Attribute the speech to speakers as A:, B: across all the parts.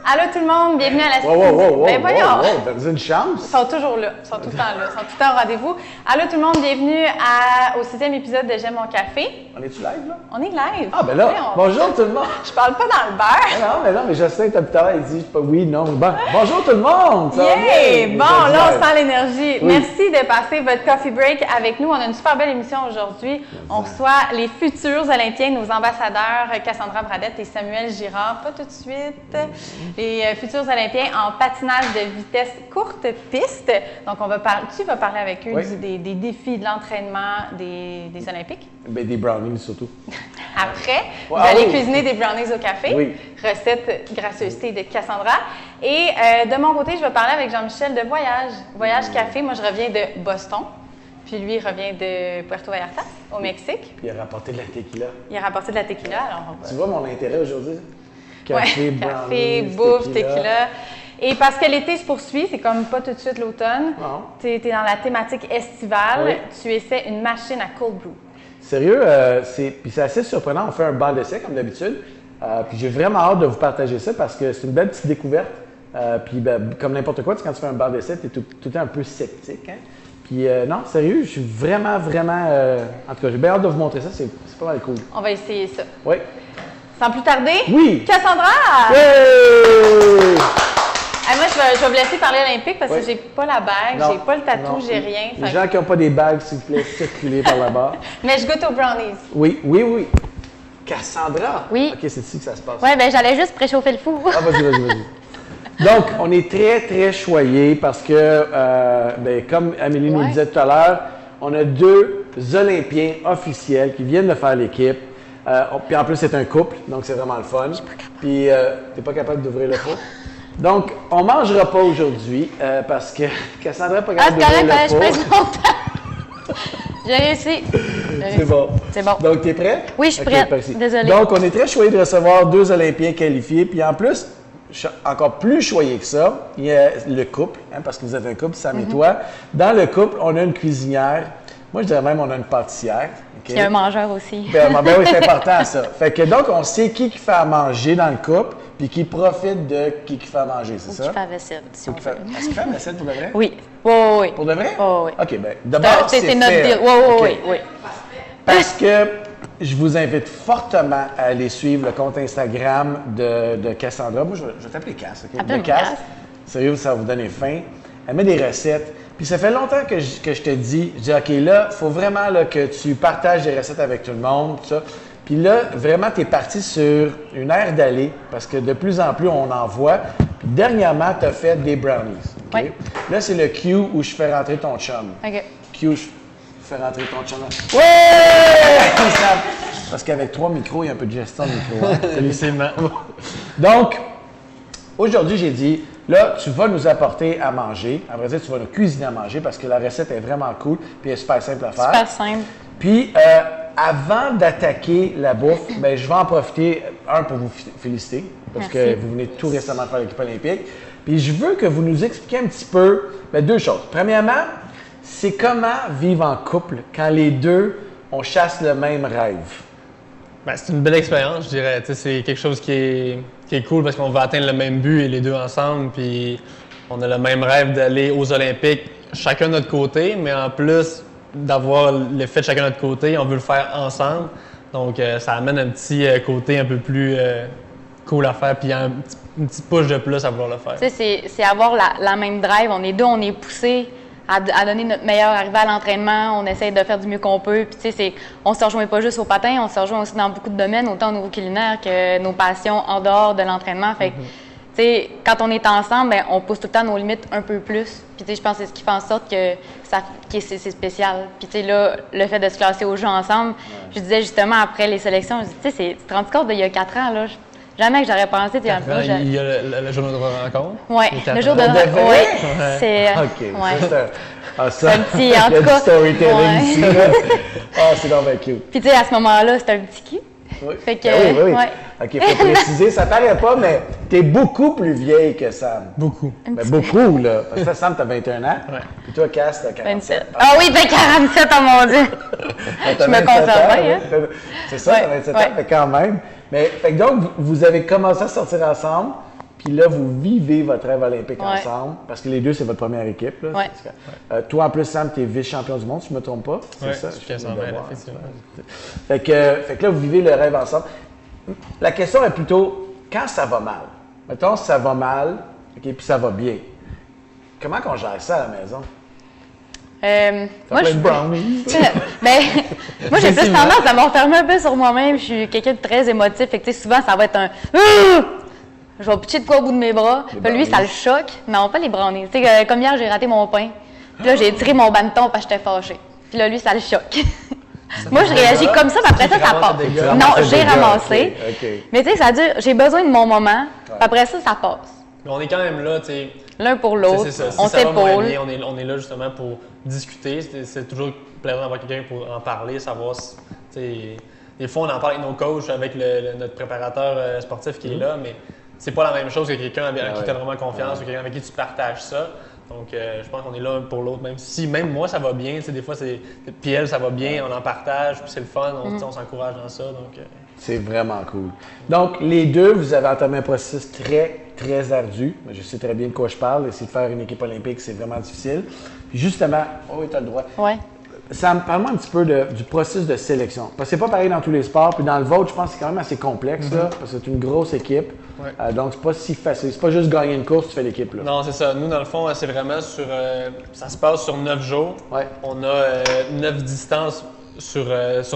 A: Allô tout le monde, bienvenue à la
B: Ben voyons! T'as une chance?
A: Ils sont toujours là, ils sont tout le temps là, ils sont tout le temps au rendez-vous. Allô tout le monde, bienvenue au 6e épisode de J'aime mon café.
B: On est-tu live là?
A: On est live.
B: Ah ben là, bonjour tout le monde!
A: Je parle pas dans le beurre.
B: Non, mais Justin est plus tard, il dit pas oui, non, bon. Bonjour tout le monde!
A: Yeah! Bon, là on sent l'énergie. Oui. Merci de passer votre coffee break avec nous. On a une super belle émission aujourd'hui. On reçoit les futurs Olympiens, nos ambassadeurs Cassandra Bradette et Samuel Girard. Pas tout de suite. Les futurs Olympiens en patinage de vitesse courte piste. Donc, tu vas parler avec eux des défis de l'entraînement des Olympiques.
B: Ben, des brownies surtout.
A: Après, vous allez cuisiner des brownies au café. Oui. Recette gracieuseté de Cassandra. Et de mon côté, je vais parler avec Jean-Michel de Voyage. Voyage Café. Moi, je reviens de Boston. Puis lui, il revient de Puerto Vallarta, au Mexique.
B: Puis il a rapporté de la tequila.
A: Il a rapporté de la tequila. Alors
B: tu vois mon intérêt aujourd'hui?
A: Café, bouffe, tequila. Et parce que l'été se poursuit, c'est comme pas tout de suite l'automne. Tu es dans la thématique estivale. Oui. Tu essaies une machine à cold brew.
B: Sérieux, c'est assez surprenant. On fait un banc d'essai comme d'habitude. Puis j'ai vraiment hâte de vous partager ça parce que c'est une belle petite découverte. Puis comme n'importe quoi, quand tu fais un banc d'essai, tu es tout le temps un peu sceptique. Hein? Puis non, sérieux, je suis vraiment, en tout cas, j'ai bien hâte de vous montrer ça. C'est pas mal cool.
A: On va essayer ça.
B: Oui.
A: Sans plus tarder,
B: oui.
A: Cassandra!
B: Oui!
A: Moi, je vais vous laisser parler olympique parce que j'ai pas la bague, j'ai pas le tatou, j'ai rien.
B: Les gens qui n'ont pas des bagues, s'il vous plaît, circulez par là-bas.
A: Mais je goûte aux brownies.
B: Oui. Cassandra?
C: Oui.
B: OK, c'est ici que ça se passe.
C: Oui, bien, j'allais juste préchauffer le four.
B: Ah, vas-y. Donc, on est très choyés parce que, comme Amélie nous disait tout à l'heure, on a 2 Olympiens officiels qui viennent de faire l'équipe. Puis en plus, c'est un couple, donc c'est vraiment le fun. Puis, t'es pas capable d'ouvrir le four? Donc, on ne mangera pas aujourd'hui parce que Cassandra n'est pas capable d'ouvrir le four.
C: Je pèse longtemps. J'ai réussi.
B: C'est bon.
C: C'est bon.
B: Donc, tu es prêt?
C: Oui, je suis prête. Désolée.
B: Donc, on est très choyés de recevoir 2 Olympiens qualifiés. Puis en plus, je suis encore plus choyé que ça, il y a le couple, parce que vous êtes un couple, Sam et toi. Dans le couple, on a une cuisinière. Moi, je dirais même on a une pâtissière. Okay?
C: Il y a un mangeur aussi.
B: Ben oui, c'est important ça. Fait que donc, on sait qui fait à manger dans le couple, puis qui profite de qui fait à manger, c'est ça?
C: Qui fait la vaisselle, si on veut.
B: Est-ce qu'il fait la vaisselle pour de vrai?
C: Oui. Oui.
B: Pour de vrai?
C: Oui.
B: OK, bien, d'abord, c'est
C: notre deal. Oui.
B: Parce que je vous invite fortement à aller suivre le compte Instagram de Cassandra. Moi, je vais t'appeler Cass, OK? De Cass. Sérieux, ça va vous donner faim. Elle met des recettes. Puis ça fait longtemps que je te dis, je dis, OK, là, il faut vraiment là, que tu partages des recettes avec tout le monde, tout ça. Puis là, vraiment, tu es parti sur une ère d'aller parce que de plus en plus, on en voit. Puis dernièrement, tu as fait des brownies. Okay?
C: Oui.
B: Là, c'est le Q où je fais rentrer ton chum.
C: OK.
B: Q, je fais rentrer ton chum. Ouais! Parce qu'avec 3 micros, il y a un peu de gestion de micro. Hein? Donc, aujourd'hui, j'ai dit, là, tu vas nous apporter à manger. À vrai dire, tu vas nous cuisiner à manger parce que la recette est vraiment cool puis elle est super simple à faire.
C: Super simple.
B: Puis, avant d'attaquer la bouffe, je vais en profiter, pour vous féliciter parce que vous venez tout récemment de faire l'équipe olympique. Puis, je veux que vous nous expliquiez un petit peu 2 choses. Premièrement, c'est comment vivre en couple quand les 2, on chasse le même rêve.
D: C'est une belle expérience, je dirais. C'est quelque chose qui est cool parce qu'on va atteindre le même but et les 2 ensemble. Puis on a le même rêve d'aller aux Olympiques, chacun de notre côté, mais en plus d'avoir le fait de chacun de notre côté, on veut le faire ensemble. Donc ça amène un petit côté un peu plus cool à faire, puis un petit push de plus à vouloir le faire.
C: C'est avoir la même drive. On est 2, on est poussés à donner notre meilleur arrivé à l'entraînement, on essaie de faire du mieux qu'on peut. Puis on se rejoint pas juste au patin, on se rejoint aussi dans beaucoup de domaines, autant au niveau culinaire que nos passions en dehors de l'entraînement. Fait que, quand on est ensemble, on pousse tout le temps nos limites un peu plus. Puis je pense que c'est ce qui fait en sorte que c'est spécial. Puis là, le fait de se classer au jeu ensemble, je disais justement après les sélections, je dis, tu te rends compte d'il y a 4 ans, là, jamais que j'aurais pensé.
D: Il y a le jour de notre rencontre.
C: Oui, le jour de notre rencontre. Oui, c'est.
B: OK.
C: C'est un petit, en tout cas.
B: Storytelling ici. C'est donc bien cute.
C: Puis, à ce moment-là, c'est un petit cul.
B: Oui.
C: Fait que,
B: oui. OK, il faut préciser, ça paraît pas, mais tu es beaucoup plus vieille que Sam.
D: Beaucoup.
B: Beaucoup, là. Parce que Sam, tu as 21 ans.
D: Ouais.
B: Puis toi, Cass, tu as 47.
C: Ah oui, 47, oh mon Dieu! Je me conserve bien, hein?
B: C'est ça, tu as 27 ans, mais quand même. Mais, donc, vous avez commencé à sortir ensemble. Puis là, vous vivez votre rêve olympique
C: Ouais.
B: ensemble, parce que les deux, c'est votre première équipe. Là.
C: Ouais.
B: Toi, en plus, Sam, tu es vice-champion du monde, si je ne me trompe pas.
D: Oui,
B: ça?
D: c'est 15 ans, effectivement.
B: Fait que là, vous vivez le rêve ensemble. La question est plutôt, quand ça va mal? Mettons, ça va mal, puis ça va bien. Comment qu'on gère ça à la maison?
C: Moi,
B: plein de brownies.
C: Mais moi, j'ai plus tendance à me refermer un peu sur moi-même. Je suis quelqu'un de très émotif. Fait que, souvent, ça va être un je vais pitcher de quoi au bout de mes bras. Puis lui, ça le choque. Non, pas les brownies. Tu sais, comme hier, j'ai raté mon pain. Puis là, j'ai tiré mon bâton parce que j'étais fâchée. Puis là, lui, ça le choque. Moi, je réagis comme ça, puis après ça, ça passe. Non, j'ai ramassé.
B: Okay.
C: Mais tu sais, ça dure. J'ai besoin de mon moment. Puis après ça, ça passe.
D: Mais on est quand même là, tu sais.
C: L'un pour l'autre.
D: Si
C: on
D: ça va moins
C: s'épaule.
D: bien, on est là justement pour discuter. C'est toujours plaisant d'avoir quelqu'un pour en parler, savoir si, tu sais, des fois on en parle avec nos coachs, avec notre préparateur sportif qui est là, mais c'est pas la même chose que quelqu'un avec qui tu as vraiment confiance ou quelqu'un avec qui tu partages ça. Donc je pense qu'on est là un pour l'autre, même moi ça va bien, tu sais, des fois puis elle ça va bien, on en partage, puis c'est le fun, on s'encourage dans ça. Donc,
B: c'est vraiment cool. Donc, les deux, vous avez entamé un processus très, très ardu. Je sais très bien de quoi je parle. Essayer de faire une équipe olympique, c'est vraiment difficile. Puis justement, oui, tu as le droit.
C: Ouais.
B: Sam, parle-moi un petit peu du processus de sélection. Parce que c'est pas pareil dans tous les sports. Puis dans le vôtre, je pense que c'est quand même assez complexe, là, parce que c'est une grosse équipe.
D: Ouais.
B: Donc, c'est pas si facile. C'est pas juste gagner une course, tu fais l'équipe. Là.
D: Non, c'est ça. Nous, dans le fond, c'est vraiment sur. Ça se passe sur 9 jours.
B: Ouais.
D: On a 9 distances sur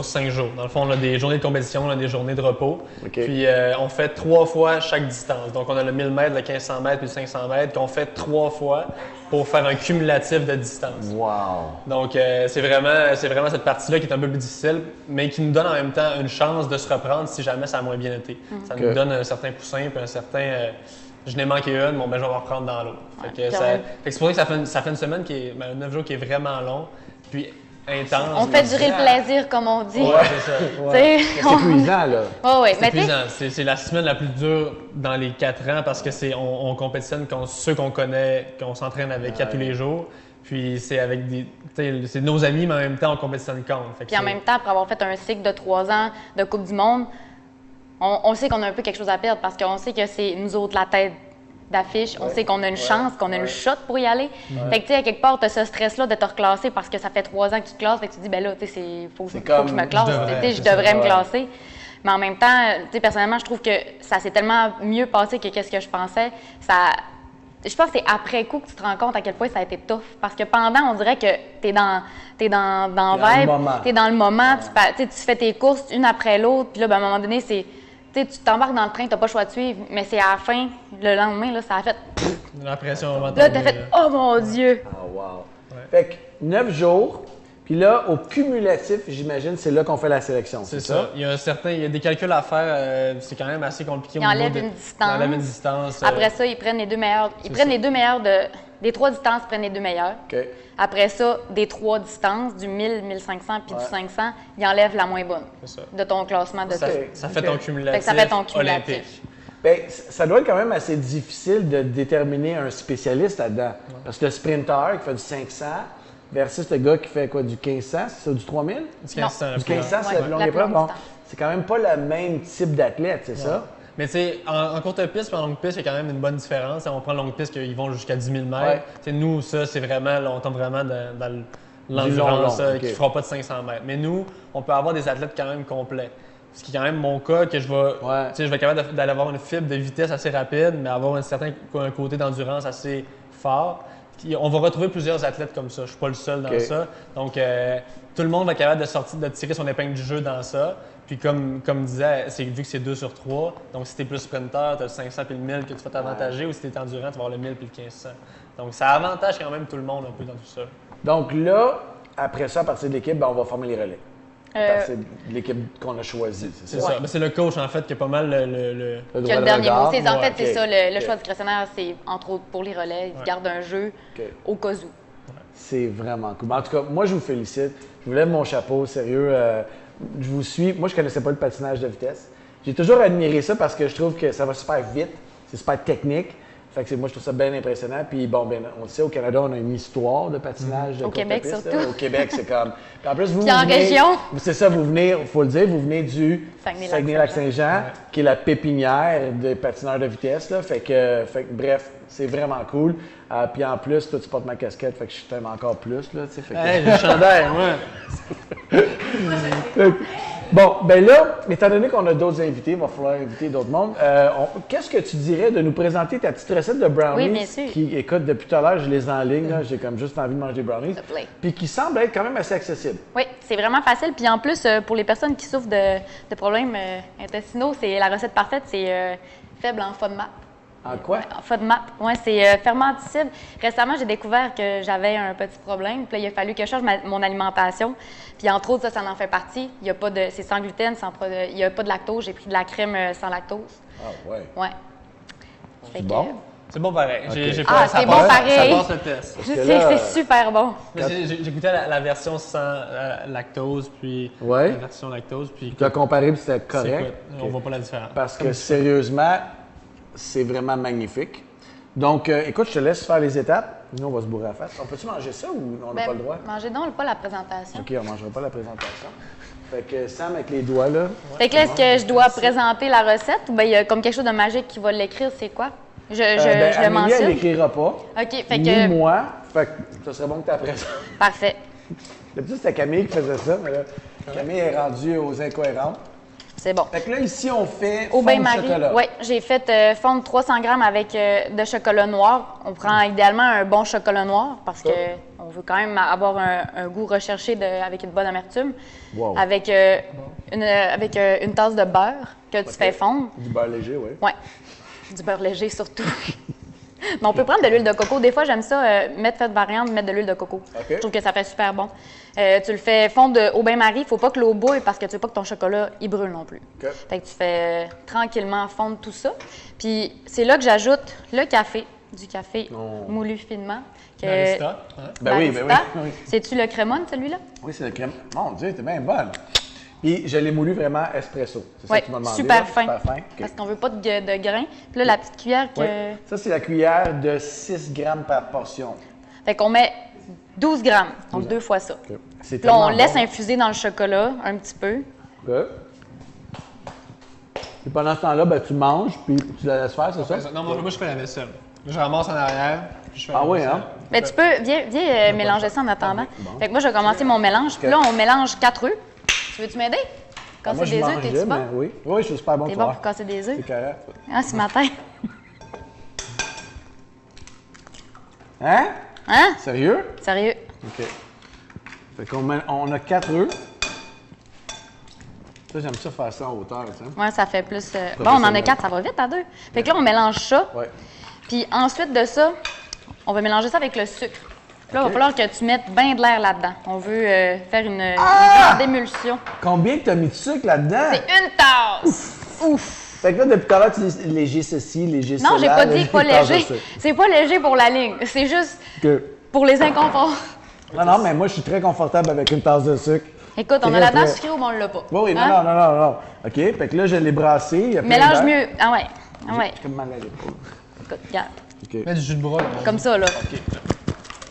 D: 5 jours. Dans le fond, on a des journées de compétition, on a des journées de repos.
B: Okay.
D: Puis, on fait 3 fois chaque distance. Donc, on a le 1000 mètres, le 1500 mètres puis le 500 mètres qu'on fait 3 fois pour faire un cumulatif de distance.
B: Wow!
D: Donc, c'est vraiment cette partie-là qui est un peu plus difficile, mais qui nous donne en même temps une chance de se reprendre si jamais ça a moins bien été. Ça nous donne un certain poussin puis un certain... je n'ai manqué une, bon, ben, je vais en reprendre dans l'autre. Fait que c'est pour ça que ça fait une semaine qui est... 9 jours qui est vraiment long, puis intense.
C: On fait durer le plaisir, comme on dit.
D: Ouais, c'est ça.
B: Ouais. C'est épuisant, là.
C: Ouais.
D: C'est épuisant. C'est la semaine la plus dure dans les 4 ans parce que on compétitionne contre ceux qu'on connaît, qu'on s'entraîne avec à tous les jours. Puis c'est avec c'est nos amis, mais en même temps, on compétitionne contre. Fait que
C: Puis en même temps, après avoir fait un cycle de 3 ans de Coupe du Monde, on sait qu'on a un peu quelque chose à perdre parce qu'on sait que c'est nous autres la tête d'affiche. On sait qu'on a une chance, qu'on a une shot pour y aller. Fait que, tu sais, à quelque part, tu as ce stress-là de te reclasser parce que ça fait 3 ans que tu te classes. Fait que tu te dis, ben là, tu sais, faut que je me classe. Je devrais me classer. Mais en même temps, tu sais, personnellement, je trouve que ça s'est tellement mieux passé que qu'est-ce que je pensais. Je pense que c'est après coup que tu te rends compte à quel point ça a été tough. Parce que pendant, on dirait que t'es dans vibe, t'es dans le moment, tu fais tes courses une après l'autre, puis là, ben, à un moment donné, c'est... Tu t'embarques dans le train, t'as pas le choix de suivre, mais c'est à la fin, le lendemain, là, ça a fait...
D: la pression va
C: Là, t'as fait « Oh mon Dieu! »
B: Ah, wow! Fait que 9 jours, puis là, au cumulatif, j'imagine, c'est là qu'on fait la sélection, c'est ça?
D: Il y a des calculs à faire, c'est quand même assez compliqué.
C: Ils enlèvent une distance.
D: Ils enlèvent une distance.
C: Après ça, ils prennent les 2 meilleurs. Des 3 distances, ils prennent les 2 meilleurs.
B: Okay.
C: Après ça, des 3 distances, du 1000, 1500 puis du 500, ils enlèvent la moins bonne de ton classement de
D: Ça fait ton cumulatif,
C: ça fait ton cumulatif.
D: olympique.
B: Bien, ça doit être quand même assez difficile de déterminer un spécialiste là-dedans. Parce que le sprinter qui fait du 500 versus le gars qui fait quoi, du 1500, c'est ça, du 3000?
D: Du 1500,
B: Du 1500, c'est la plus longue épreuve. Bon, c'est quand même pas le même type d'athlète, c'est ça?
D: Mais tu sais, en courte piste et en longue piste, il y a quand même une bonne différence. On prend la longue piste, ils vont jusqu'à 10 000 mètres. Ouais. Nous, ça, c'est vraiment, là, on tombe vraiment dans l'endurance qui ne fera pas de 500 mètres. Mais nous, on peut avoir des athlètes quand même complets. Ce qui est quand même mon cas, que je vais être capable d'aller avoir une fibre de vitesse assez rapide, mais avoir un côté d'endurance assez fort. On va retrouver plusieurs athlètes comme ça. Je ne suis pas le seul dans ça. Donc, tout le monde va être capable de tirer son épingle du jeu dans ça. Puis comme disait, vu que c'est 2 sur 3, donc si tu es plus sprinter, tu as le 500 puis le 1000 que tu vas t'avantager, ou si tu es endurant, tu vas avoir le 1000 puis le 1500. Donc ça avantage quand même tout le monde un peu dans tout ça.
B: Donc là, après ça, à partir de l'équipe, ben, on va former les relais. À partir de l'équipe qu'on a choisie, c'est ça?
D: C'est ça. C'est le coach, en fait, qui a pas mal le
C: qui a le dernier mot. En fait, c'est ça. Le choix du questionnaire, c'est entre autres pour les relais. Ils gardent un jeu au cas où.
B: C'est vraiment cool. En tout cas, moi, je vous félicite. Je vous lève mon chapeau, sérieux. Je vous suis. Moi, je ne connaissais pas le patinage de vitesse. J'ai toujours admiré ça parce que je trouve que ça va super vite. C'est super technique. Fait que moi, je trouve ça bien impressionnant. Puis bon, ben, on le sait, au Canada, on a une histoire de patinage de
C: Au
B: courte
C: Québec,
B: piste,
C: surtout.
B: là. Au Québec, c'est comme... Puis en plus, vous
C: Puis en
B: venez-
C: région.
B: C'est ça, vous venez, il faut le dire, vous venez du
C: Saguenay-Lac-Saint-Jean.
B: Saguenay-Lac-Saint-Jean, qui est la pépinière des patineurs de vitesse. Là. Fait que, bref, c'est vraiment cool. Puis en plus, toi, tu portes ma casquette, fait que je t'aime encore plus. Là, tu sais, fait que-
D: Hey, j'ai le chandail, moi.
B: Bon, ben là, étant donné qu'on a d'autres invités, il va falloir inviter d'autres mondes. Qu'est-ce que tu dirais de nous présenter ta petite recette de brownies?
C: Oui, bien sûr.
B: Qui, écoute, depuis tout à l'heure, je les ai en ligne, là, j'ai comme juste envie de manger des brownies.
C: S'il te plaît.
B: Puis qui semble être quand même assez accessible.
C: Oui, c'est vraiment facile. Puis en plus, pour les personnes qui souffrent de problèmes intestinaux, c'est la recette parfaite, c'est faible en FODMAP.
B: En quoi?
C: En FODMAP, oui, c'est fermenticide. Récemment, j'ai découvert que j'avais un petit problème. Puis là, il a fallu que je change mon alimentation. Puis entre autres, ça en fait partie. Il y a pas de, c'est sans gluten, il n'y a pas de lactose. J'ai pris de la crème sans lactose.
B: Ah ouais.
C: Ouais. Fait que-
B: Bon?
D: C'est bon pareil.
B: Ok.
D: J'ai
C: Ah,
D: ça
C: c'est bon
D: passe-
C: pareil.
D: Ça passe le test.
C: Je
B: que
C: sais
B: là,
C: que c'est super bon.
D: J'ai goûté la version sans lactose, puis
B: Ouais.
D: la version lactose, puis
B: Tu as comparé puis c'était
D: c'est
B: correct.
D: quoi? On voit pas la différence.
B: Parce que sérieusement, c'est vraiment magnifique. Donc, écoute, je te laisse faire les étapes. Nous, on va se bourrer la face. On peut-tu manger ça ou on n'a pas le droit?
C: Mangez donc pas la présentation.
B: OK, on ne mangera pas la présentation. Fait que Sam, avec les doigts, là.
C: Fait que là, est-ce que je dois présenter la recette ou bien il y a comme quelque chose de magique qui va l'écrire, c'est quoi? Je
B: Ben,
C: le
B: Amélie, elle
C: mentionne.
B: l'écrira pas.
C: OK, fait
B: Ni
C: que.
B: moi. Fait que ça serait bon que tu apprennes.
C: Parfait.
B: D'habitude, c'était Camille qui faisait ça, mais là, Camille est rendue aux incohérences.
C: C'est bon.
B: Fait que là, ici, on fait
C: Au
B: fond
C: bain
B: de
C: Marie,
B: chocolat.
C: oui, j'ai fait fondre 300 grammes avec de chocolat noir. On prend idéalement un bon chocolat noir parce que on veut quand même avoir un goût recherché avec une bonne amertume.
B: Wow.
C: Avec une tasse de beurre que tu fais fondre.
B: Du beurre léger, oui.
C: Oui, du beurre léger surtout. Mais on peut prendre de l'huile de coco. Des fois, j'aime ça, faites variante, mettre de l'huile de coco.
B: OK.
C: Je trouve que ça fait super bon. Tu le fais fondre au bain-marie. Il ne faut pas que l'eau bouille parce que tu veux pas que ton chocolat il brûle non plus.
B: OK.
C: Fait que tu fais tranquillement fondre tout ça. Puis c'est là que j'ajoute le café, du café moulu finement.
D: Barista, hein?
B: Ben oui,
C: Barista.
B: oui.
C: C'est-tu le crémone, celui-là?
B: Oui, c'est le crème. Mon Dieu, t'es bien bonne. Puis je l'ai moulu vraiment espresso. C'est ça
C: Oui,
B: que tu m'as demandé.
C: super
B: là?
C: fin.
B: Super fin. OK.
C: Parce qu'on veut pas de grains. Puis là, la petite cuillère que...
B: Oui. Ça, c'est la cuillère de 6 grammes par portion.
C: Fait qu'on met 12 grammes, donc 2 fois ça.
B: OK. C'est
C: Puis là, on
B: tellement
C: laisse
B: bon.
C: infuser dans le chocolat un petit peu.
B: OK. Puis pendant ce temps-là, ben, tu manges, puis tu la laisses faire, c'est ça?
D: Non, moi, je fais la vaisselle. Je ramasse en arrière, puis je fais
B: Ah
D: la
B: oui,
D: vaisselle.
B: hein?
C: Mais tu peux, viens mélanger ça en attendant. Fait que moi, je vais commencer mon mélange. Puis là, on mélange 4 œufs. Tu veux-tu m'aider? Casser
B: Moi, je
C: des œufs,
B: mangeais,
C: t'es-tu bon?
B: mais oui. Oui, je suis super bon
C: T'es
B: tu
C: bon
B: vois.
C: pour casser des œufs?
B: C'est correct.
C: Ah, ce matin.
B: Hein?
C: Hein?
B: Sérieux?
C: Sérieux?
B: OK. Fait on a 4 œufs. Ça, j'aime ça faire ça en hauteur, tu sais.
C: Ouais, ça fait plus. Bon, on en a 4, ça va vite à 2. Fait que là, on mélange ça.
B: Ouais.
C: Puis ensuite de ça, on va mélanger ça avec le sucre. Puis là, il va falloir que tu mettes bien de l'air là-dedans. On veut faire une genre d'émulsion.
B: Combien que tu as mis de sucre là-dedans?
C: C'est une tasse! Ouf!
B: Fait que là, depuis tout à l'heure, tu dis léger ceci, léger cela.
C: Non, j'ai pas dit pas
B: tasse de
C: léger.
B: sucre.
C: C'est pas léger pour la ligne. C'est juste
B: Que-
C: pour les inconforts.
B: Non, mais moi, je suis très confortable avec une tasse de sucre.
C: Écoute, on a
B: Très,
C: la dent
B: très-
C: sucrée ou on l'a pas?
B: Oui, oui, non,
C: Hein?
B: non. OK, fait que là, je l'ai brassé. Il y a plein
C: Mélange
B: d'air.
C: mieux. Ah ouais. Ah ouais.
B: J'ai comme mal à l'épaule.
C: Écoute, regarde.
B: OK.
D: Mets du jus de bras. Là.
C: Comme ça, là.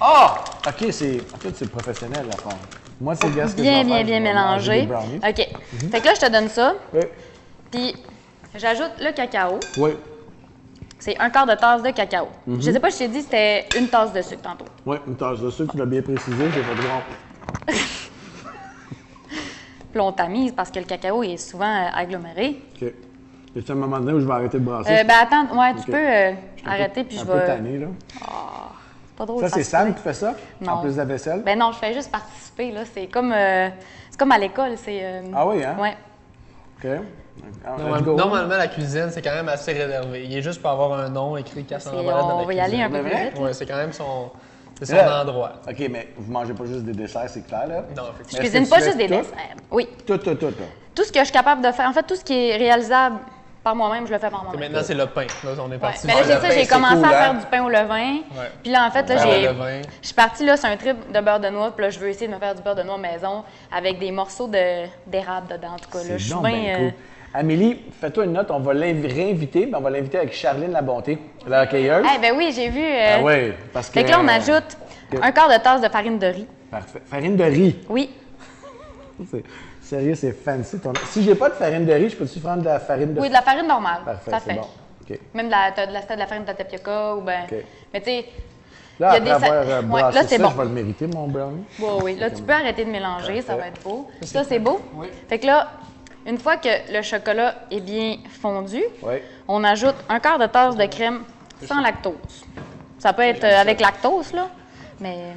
B: Ah! OK, c'est... En fait, c'est professionnel, la forme. Moi, c'est gars ce que je
C: Bien,
B: vais faire,
C: bien, bien
B: je vais manger des
C: mélangé.
B: brownies.
C: OK. Fait que là, je te donne ça.
B: Oui.
C: Puis, j'ajoute le cacao.
B: Oui.
C: C'est un quart de tasse de cacao. Je sais pas, je t'ai dit, c'était une tasse de sucre tantôt.
B: Oui, une tasse de sucre, tu l'as bien précisé, j'ai pas de voir.
C: Puis là, on tamise parce que le cacao est souvent aggloméré.
B: OK. Y a un moment donné où je vais arrêter de brasser?
C: Ben attends, ouais, tu
B: Ok.
C: peux
B: Je suis un
C: arrêter
B: peu-
C: puis
B: un
C: je
B: peu
C: vais.
B: tanné, là.
C: C'est pas drôle.
B: Ça, c'est Sam qui fait ça?
C: Non.
B: En plus de la vaisselle?
C: Ben non, je fais juste participer, là. C'est comme à l'école, c'est...
B: Ah oui, hein?
C: Ouais.
B: OK. Let's go.
D: Normalement, la cuisine, c'est quand même assez réservé. Il est juste pour avoir un nom écrit Cassandra Bradette dans
C: On
D: la
C: va y aller un
D: cuisine.
C: peu plus
B: vrai?
C: vite.
D: Ouais, c'est quand même son
B: Là-
D: endroit.
B: OK, mais vous mangez pas juste des desserts, c'est clair, là?
D: Non,
C: Je
D: effectivement.
B: Mais
C: cuisine
B: est-ce
C: pas
B: que tu
C: juste des
B: fais tout?
C: desserts. Oui.
B: Tout, là.
C: Tout ce que je suis capable de faire, en fait, tout ce qui est réalisable par moi-même, je le fais par moi-même.
D: Maintenant, c'est le pain. Là, on est
C: Ouais.
D: parti.
C: Mais là,
B: le
C: j'ai ça,
B: pain,
C: j'ai
B: c'est
C: commencé
B: cool,
C: à
B: hein?
C: faire du pain au levain. Puis là, en fait, là,
D: Beurre
C: j'ai.
D: au levain.
C: Je suis partie là sur un trip de beurre de noix, puis là, je veux essayer de me faire du beurre de noix maison avec des morceaux d'érable dedans, en tout cas. Là, je suis
B: donc
C: bien.
B: bien cool. Amélie, fais-toi une note, on va réinviter, mais on va l'inviter avec Charline Labonté, la hockeyeuse.
C: Eh ben oui, j'ai vu.
B: Ah oui, parce que...
C: Fait que là, on ajoute un quart de tasse de farine de riz.
B: Parfait. Farine de riz.
C: Oui.
B: Sérieux, c'est fancy. Si j'ai pas de farine de riz, je peux-tu prendre de la farine de...
C: Oui, de la farine normale.
B: Parfait,
C: ça
B: c'est
C: fait.
B: bon. OK.
C: Même de la farine de tapioca ou ben.
B: OK.
C: Mais tu sais,
B: Là,
C: il y a
B: après
C: des
B: avoir
C: ouais,
B: brassé
C: là, c'est
B: ça,
C: bon.
B: je vais le mériter, mon brownie.
C: bon, oui, là, tu peux arrêter de mélanger, ça va être beau. Ça, c'est beau?
D: Oui.
C: Fait que là, une fois que le chocolat est bien fondu,
B: Oui.
C: on ajoute un quart de tasse de crème sans lactose. Ça peut être avec lactose, là, mais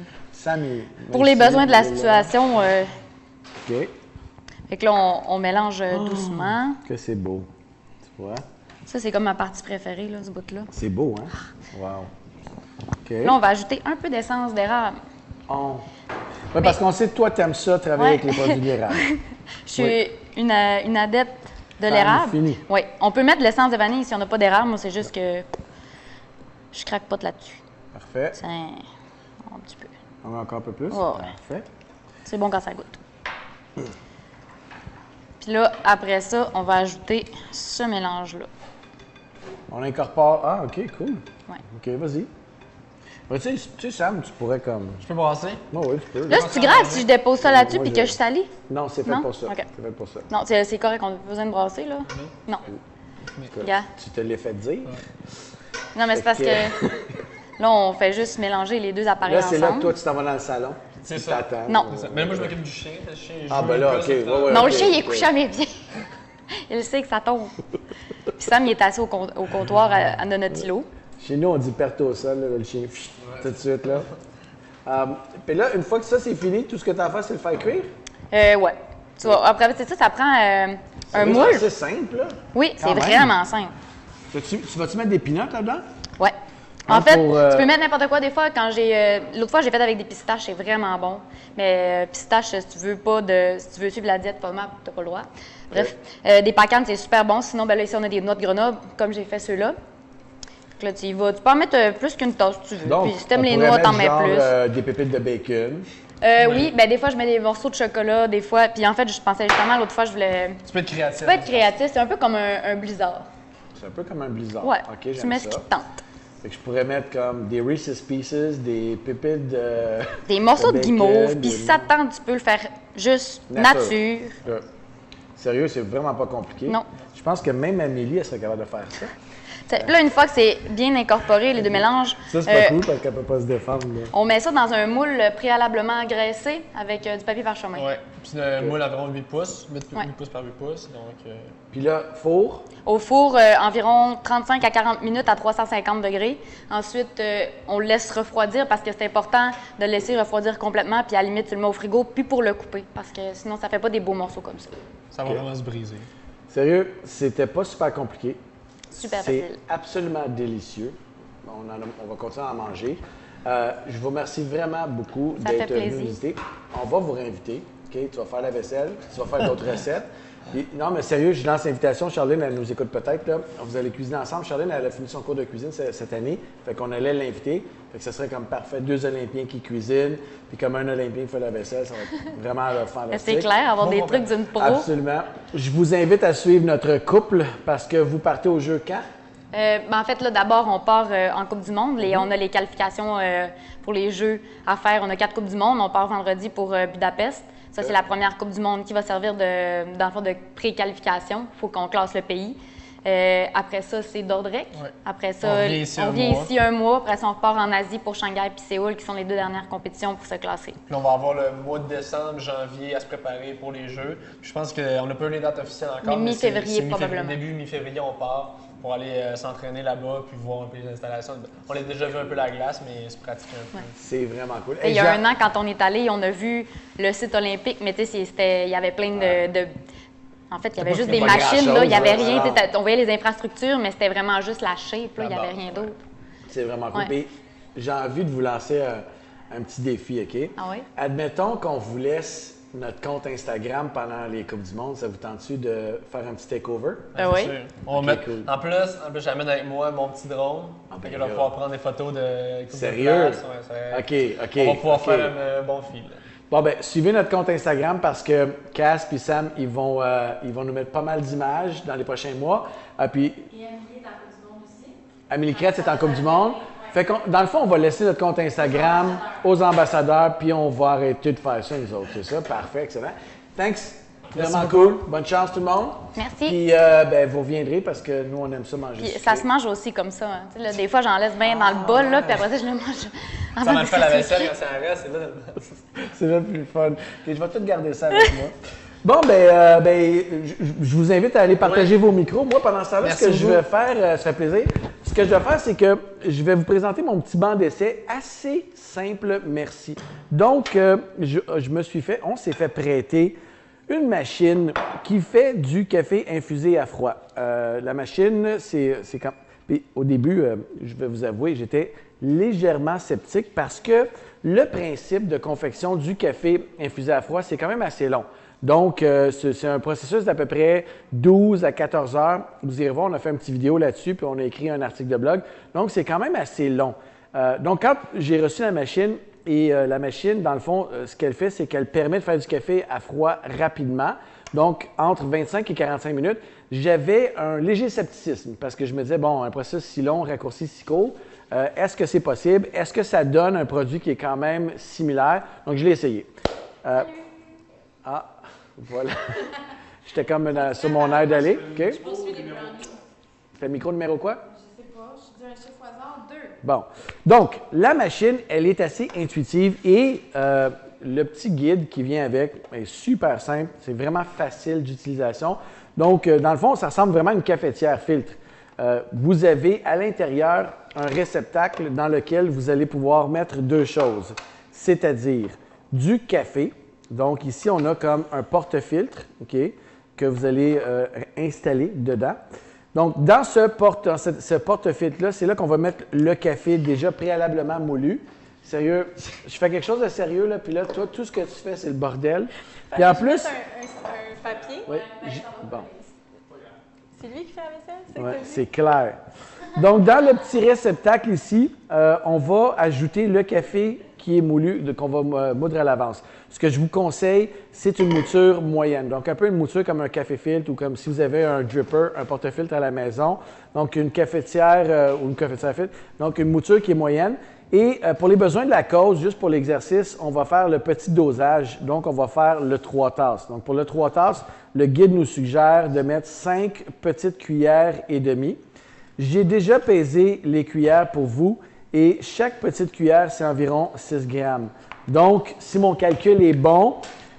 C: pour les besoins de la situation,
B: OK.
C: fait que là, on mélange doucement.
B: Que c'est beau. Tu vois?
C: Ça, c'est comme ma partie préférée, là, ce bout-là.
B: C'est beau, hein? Wow. OK.
C: Là, on va ajouter un peu d'essence d'érable.
B: Oui, parce qu'on sait que toi, tu aimes ça, travailler avec les produits d'érable.
C: Je suis une adepte de
B: Fan
C: l'érable.
B: fini.
C: Oui. On peut mettre de l'essence de vanille si on n'a pas d'érable. Moi, c'est juste que je craque pas là-dessus.
B: Parfait.
C: C'est un petit peu.
B: On va encore un peu plus?
C: Ouais.
B: Parfait.
C: C'est bon quand ça goûte. Puis là, après ça, on va ajouter ce mélange-là.
B: On incorpore... Ah, OK, cool.
C: Ouais.
B: OK, vas-y. Ben, tu sais, Sam, tu pourrais comme...
D: Je peux brasser?
B: Oui, tu peux.
C: Là, c'est-tu grave si je dépose ça là-dessus
B: Moi,
C: puis que je salis?
B: Non, c'est fait
C: Non?
B: pour ça.
C: OK.
B: C'est fait pour ça.
C: Non, c'est correct, on n'a pas besoin de brasser, là. Non. Regarde.
B: Tu te l'as fait dire.
C: Non, mais c'est parce que là, on fait juste mélanger les deux appareils
B: Là, c'est là que
C: ensemble.
B: toi, tu t'en vas dans le salon.
D: C'est
B: Tu
D: ça.
B: t'attends.
C: Non.
D: C'est ça. Mais moi, je m'occupe du chien. Le chien il
B: Ah,
D: joue,
B: ben
D: il
B: là,
D: gosse
B: OK.
D: tout le temps.
B: Ouais,
C: Non,
B: OK,
C: le chien, il est
B: OK.
C: couché à mes pieds. Il sait que ça tombe. Puis Sam, il est assis au comptoir à notre îlot.
B: Chez nous, on dit perte au sol, là, le chien, tout de suite, là. Puis là, une fois que ça, c'est fini, tout ce que tu as à faire, c'est le faire cuire?
C: Ouais. Tu vois, après, c'est ça prend un moule.
B: C'est simple, là.
C: Oui, c'est
B: Quand même.
C: vraiment simple.
B: Tu vas-tu mettre des pinottes là-dedans?
C: Ouais.
B: Hein,
C: En fait,
B: pour,
C: tu peux mettre n'importe quoi. Des fois, quand l'autre fois, j'ai fait avec des pistaches, c'est vraiment bon. Mais pistaches, si tu veux suivre la diète, pas mal, t'as pas le droit. Bref, des pacanes, c'est super bon. Sinon, ben là, ici, on a des noix de Grenoble, comme j'ai fait ceux-là. Donc là, tu y vas. Tu peux en mettre plus qu'une tasse, si tu veux.
B: Donc,
C: Puis si t'aimes
B: on
C: les
B: pourrait
C: noix, t'en
B: mettre
C: mets
B: genre,
C: plus.
B: des pépites de bacon.
C: Oui, ben des fois, je mets des morceaux de chocolat, des fois. Puis en fait, je pensais justement, l'autre fois, je voulais.
D: Tu peux être créatif.
C: Tu peux être créatif, c'est un peu comme un blizzard.
B: C'est un peu comme un blizzard.
C: Ouais.
B: OK,
C: tu
B: j'aime
C: mets
B: ça.
C: ce qui te tente.
B: Fait que je pourrais mettre comme des Reese's Pieces, des pépites de...
C: Des morceaux de
B: bacon,
C: guimauve, puis
B: des-
C: si ça te tente, tu peux le faire juste nature.
B: Sérieux, c'est vraiment pas compliqué.
C: Non.
B: Je pense que même Amélie, elle serait capable de faire ça.
C: Là, une fois que c'est bien incorporé, les deux mélanges,
B: Ça, c'est pas cool parce qu'elle peut pas se défendre. Là.
C: on met ça dans un moule préalablement engraissé avec du papier parchemin.
D: Ouais. Puis c'est un moule environ 8 pouces. 8
C: Ouais.
D: pouces par 8 pouces. Donc,
B: Puis là, four.
C: Au four, environ 35 à 40 minutes à 350 degrés. Ensuite, on le laisse refroidir parce que c'est important de le laisser refroidir complètement. Puis à la limite, tu le mets au frigo, puis pour le couper. Parce que sinon, ça fait pas des beaux morceaux comme ça.
D: ça va vraiment se briser.
B: Sérieux, c'était pas super compliqué.
C: Super
B: C'est
C: facile.
B: absolument délicieux. On va continuer à en manger. Je vous remercie vraiment beaucoup
C: Ça fait
B: d'être venu
C: plaisir.
B: visiter. On va vous réinviter. OK? Tu vas faire la vaisselle, tu vas faire d'autres recettes. Et- non, mais sérieux, je lance l'invitation. Charline, elle nous écoute peut-être. Là. Vous allez cuisiner ensemble. Charline, elle a fini son cours de cuisine cette année. Fait qu'on allait l'inviter. Fait que ce serait comme parfait. 2 Olympiens qui cuisinent, puis comme un Olympien qui fait la vaisselle. Ça va être vraiment fantastique.
C: C'est clair, avoir des trucs d'une pro.
B: Absolument. Je vous invite à suivre notre couple parce que vous partez au jeu quand?
C: Ben, en fait, là, d'abord, on part en Coupe du Monde. On a les qualifications pour les Jeux à faire. On a 4 Coupes du Monde. On part vendredi pour Budapest. Ça, c'est la première Coupe du Monde qui va servir dans le fond, de pré-qualification. Il faut qu'on classe le pays. Après ça, c'est Dordrecht.
D: Ouais.
C: Après ça,
D: On vient ici un mois.
C: un mois. Après ça, on repart en Asie pour Shanghai puis Séoul, qui sont les 2 dernières compétitions pour se classer.
D: Puis on va avoir le mois de décembre, janvier à se préparer pour les Jeux. Puis je pense qu'on n'a pas eu les dates officielles encore.
C: Mais
D: c'est
C: mi-février, probablement.
D: Début mi-février, on part pour aller s'entraîner là-bas puis voir un peu les installations. On a déjà vu un peu la glace, mais se pratiquer un peu.
C: Ouais.
B: C'est vraiment cool.
C: Il y a un an, quand on est allé, on a vu le site olympique, mais tu sais, il y avait plein de. En fait, il y avait juste des
B: pas
C: machines,
B: grand-chose,
C: là, il n'y avait
B: là.
C: rien.
B: Non.
C: Tu sais, on voyait les infrastructures, mais c'était vraiment juste la shape, là, il n'y avait rien d'autre.
B: C'est vraiment cool.
C: Ouais.
B: Puis, j'ai envie de vous lancer un petit défi, OK?
C: Ah oui?
B: Admettons qu'on vous laisse notre compte Instagram pendant les Coupes du Monde. Ça vous tente-tu de faire un petit takeover?
C: Ah
D: C'est
C: oui?
D: sûr. On
B: Ok,
D: va mettre,
B: cool.
D: en plus, j'amène avec moi mon petit drone.
B: Ah, ben
D: Fait que je vais
B: là.
D: pouvoir prendre des photos de coupe de
B: Sérieux?
D: place. Ouais,
B: OK.
D: on va pouvoir
B: OK.
D: faire un bon fil.
B: Bon, ben suivez notre compte Instagram parce que Cass et Sam, ils vont nous mettre pas mal d'images dans les prochains mois. Puis,
A: Et Amélie est en Coupe du Monde aussi.
B: Amélie Kretz est en Coupe du Monde. Fait que, dans le fond, on va laisser notre compte Instagram aux ambassadeurs, puis on va arrêter de faire ça, nous autres. C'est ça? Parfait, excellent. Thanks. Vraiment cool. Bonne chance, tout le monde.
C: Merci.
B: Puis, ben, vous reviendrez parce que nous, on aime ça manger.
C: Puis ça se mange aussi comme ça. Hein. Tu sais, là, des fois, j'en laisse bien dans le bol, là, puis après ça, je le mange.
D: Ça m'a fait la vaisselle quand ça en reste, c'est là.
B: C'est là le plus fun. Ok, je vais tout garder ça avec moi. Bon, je vous invite à aller partager vos micros. Moi, pendant ce temps-là, ce que je vais faire, ça fait plaisir. Ce que je vais faire, c'est que je vais vous présenter mon petit banc d'essai assez simple, merci. Donc, on s'est fait prêter une machine qui fait du café infusé à froid. La machine, c'est quand... Puis, au début, je vais vous avouer, j'étais légèrement sceptique parce que le principe de confection du café infusé à froid, c'est quand même assez long. Donc, c'est un processus d'à peu près 12 à 14 heures. Vous irez voir, on a fait une petite vidéo là-dessus, puis on a écrit un article de blog. Donc, c'est quand même assez long. Donc, quand j'ai reçu la machine, la machine, dans le fond, ce qu'elle fait, c'est qu'elle permet de faire du café à froid rapidement. Donc, entre 25 et 45 minutes, j'avais un léger scepticisme parce que je me disais, bon, un processus si long, raccourci si court, est-ce que c'est possible? Est-ce que ça donne un produit qui est quand même similaire? Donc, je l'ai essayé. Voilà. J'étais comme sur mon air d'aller. OK?
A: Je poursuis les brownies.
B: C'est le micro numéro quoi?
A: Je sais pas, je dis un chiffre au hasard, 2.
B: Bon. Donc, la machine, elle est assez intuitive et le petit guide qui vient avec est super simple. C'est vraiment facile d'utilisation. Donc, dans le fond, ça ressemble vraiment à une cafetière filtre. Vous avez à l'intérieur un réceptacle dans lequel vous allez pouvoir mettre deux choses, c'est-à-dire du café. Donc, ici, on a comme un porte-filtre, OK, que vous allez installer dedans. Donc, dans ce porte-filtre-là, c'est là qu'on va mettre le café déjà préalablement moulu. Sérieux, je fais quelque chose de sérieux, là, puis là, toi, tout ce que tu fais, c'est le bordel. Puis en plus...
A: un papier.
B: Oui, bon.
A: C'est lui qui fait la vaisselle?
B: Ouais, c'est clair. Donc, dans le petit réceptacle ici, on va ajouter le café qui est moulu, qu'on va moudre à l'avance. Ce que je vous conseille, c'est une mouture moyenne. Donc, un peu une mouture comme un café filtre ou comme si vous avez un dripper, un porte-filtre à la maison. Donc, une cafetière ou une cafetière filtre. Donc, une mouture qui est moyenne. Et pour les besoins de la cause, juste pour l'exercice, on va faire le petit dosage. Donc, on va faire le 3 tasses. Donc, pour le 3 tasses, le guide nous suggère de mettre 5 petites cuillères et demie. J'ai déjà pesé les cuillères pour vous et chaque petite cuillère, c'est environ 6 grammes. Donc, si mon calcul est bon,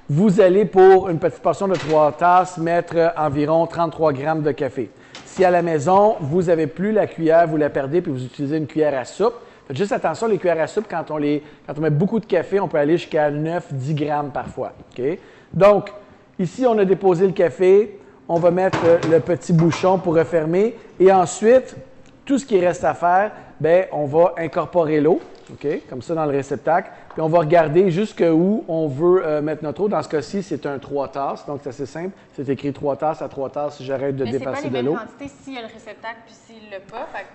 B: vous allez pour une petite portion de 3 tasses mettre environ 33 grammes de café. Si à la maison, vous n'avez plus la cuillère, vous la perdez puis vous utilisez une cuillère à soupe, faites juste attention, les cuillères à soupe, quand on met beaucoup de café, on peut aller jusqu'à 9-10 grammes parfois. Okay? Donc, ici, on a déposé le café. On va mettre le petit bouchon pour refermer. Et ensuite, tout ce qui reste à faire, bien, on va incorporer l'eau, okay? Comme ça dans le réceptacle. Puis on va regarder jusqu'où on veut mettre notre eau. Dans ce cas-ci, c'est un 3 tasses. Donc, c'est assez simple. C'est écrit 3 tasses à 3 tasses si j'arrête de dépasser de l'eau.
A: Mais c'est pas les mêmes quantités s'il y a le réceptacle puis s'il l'a pas. Fait que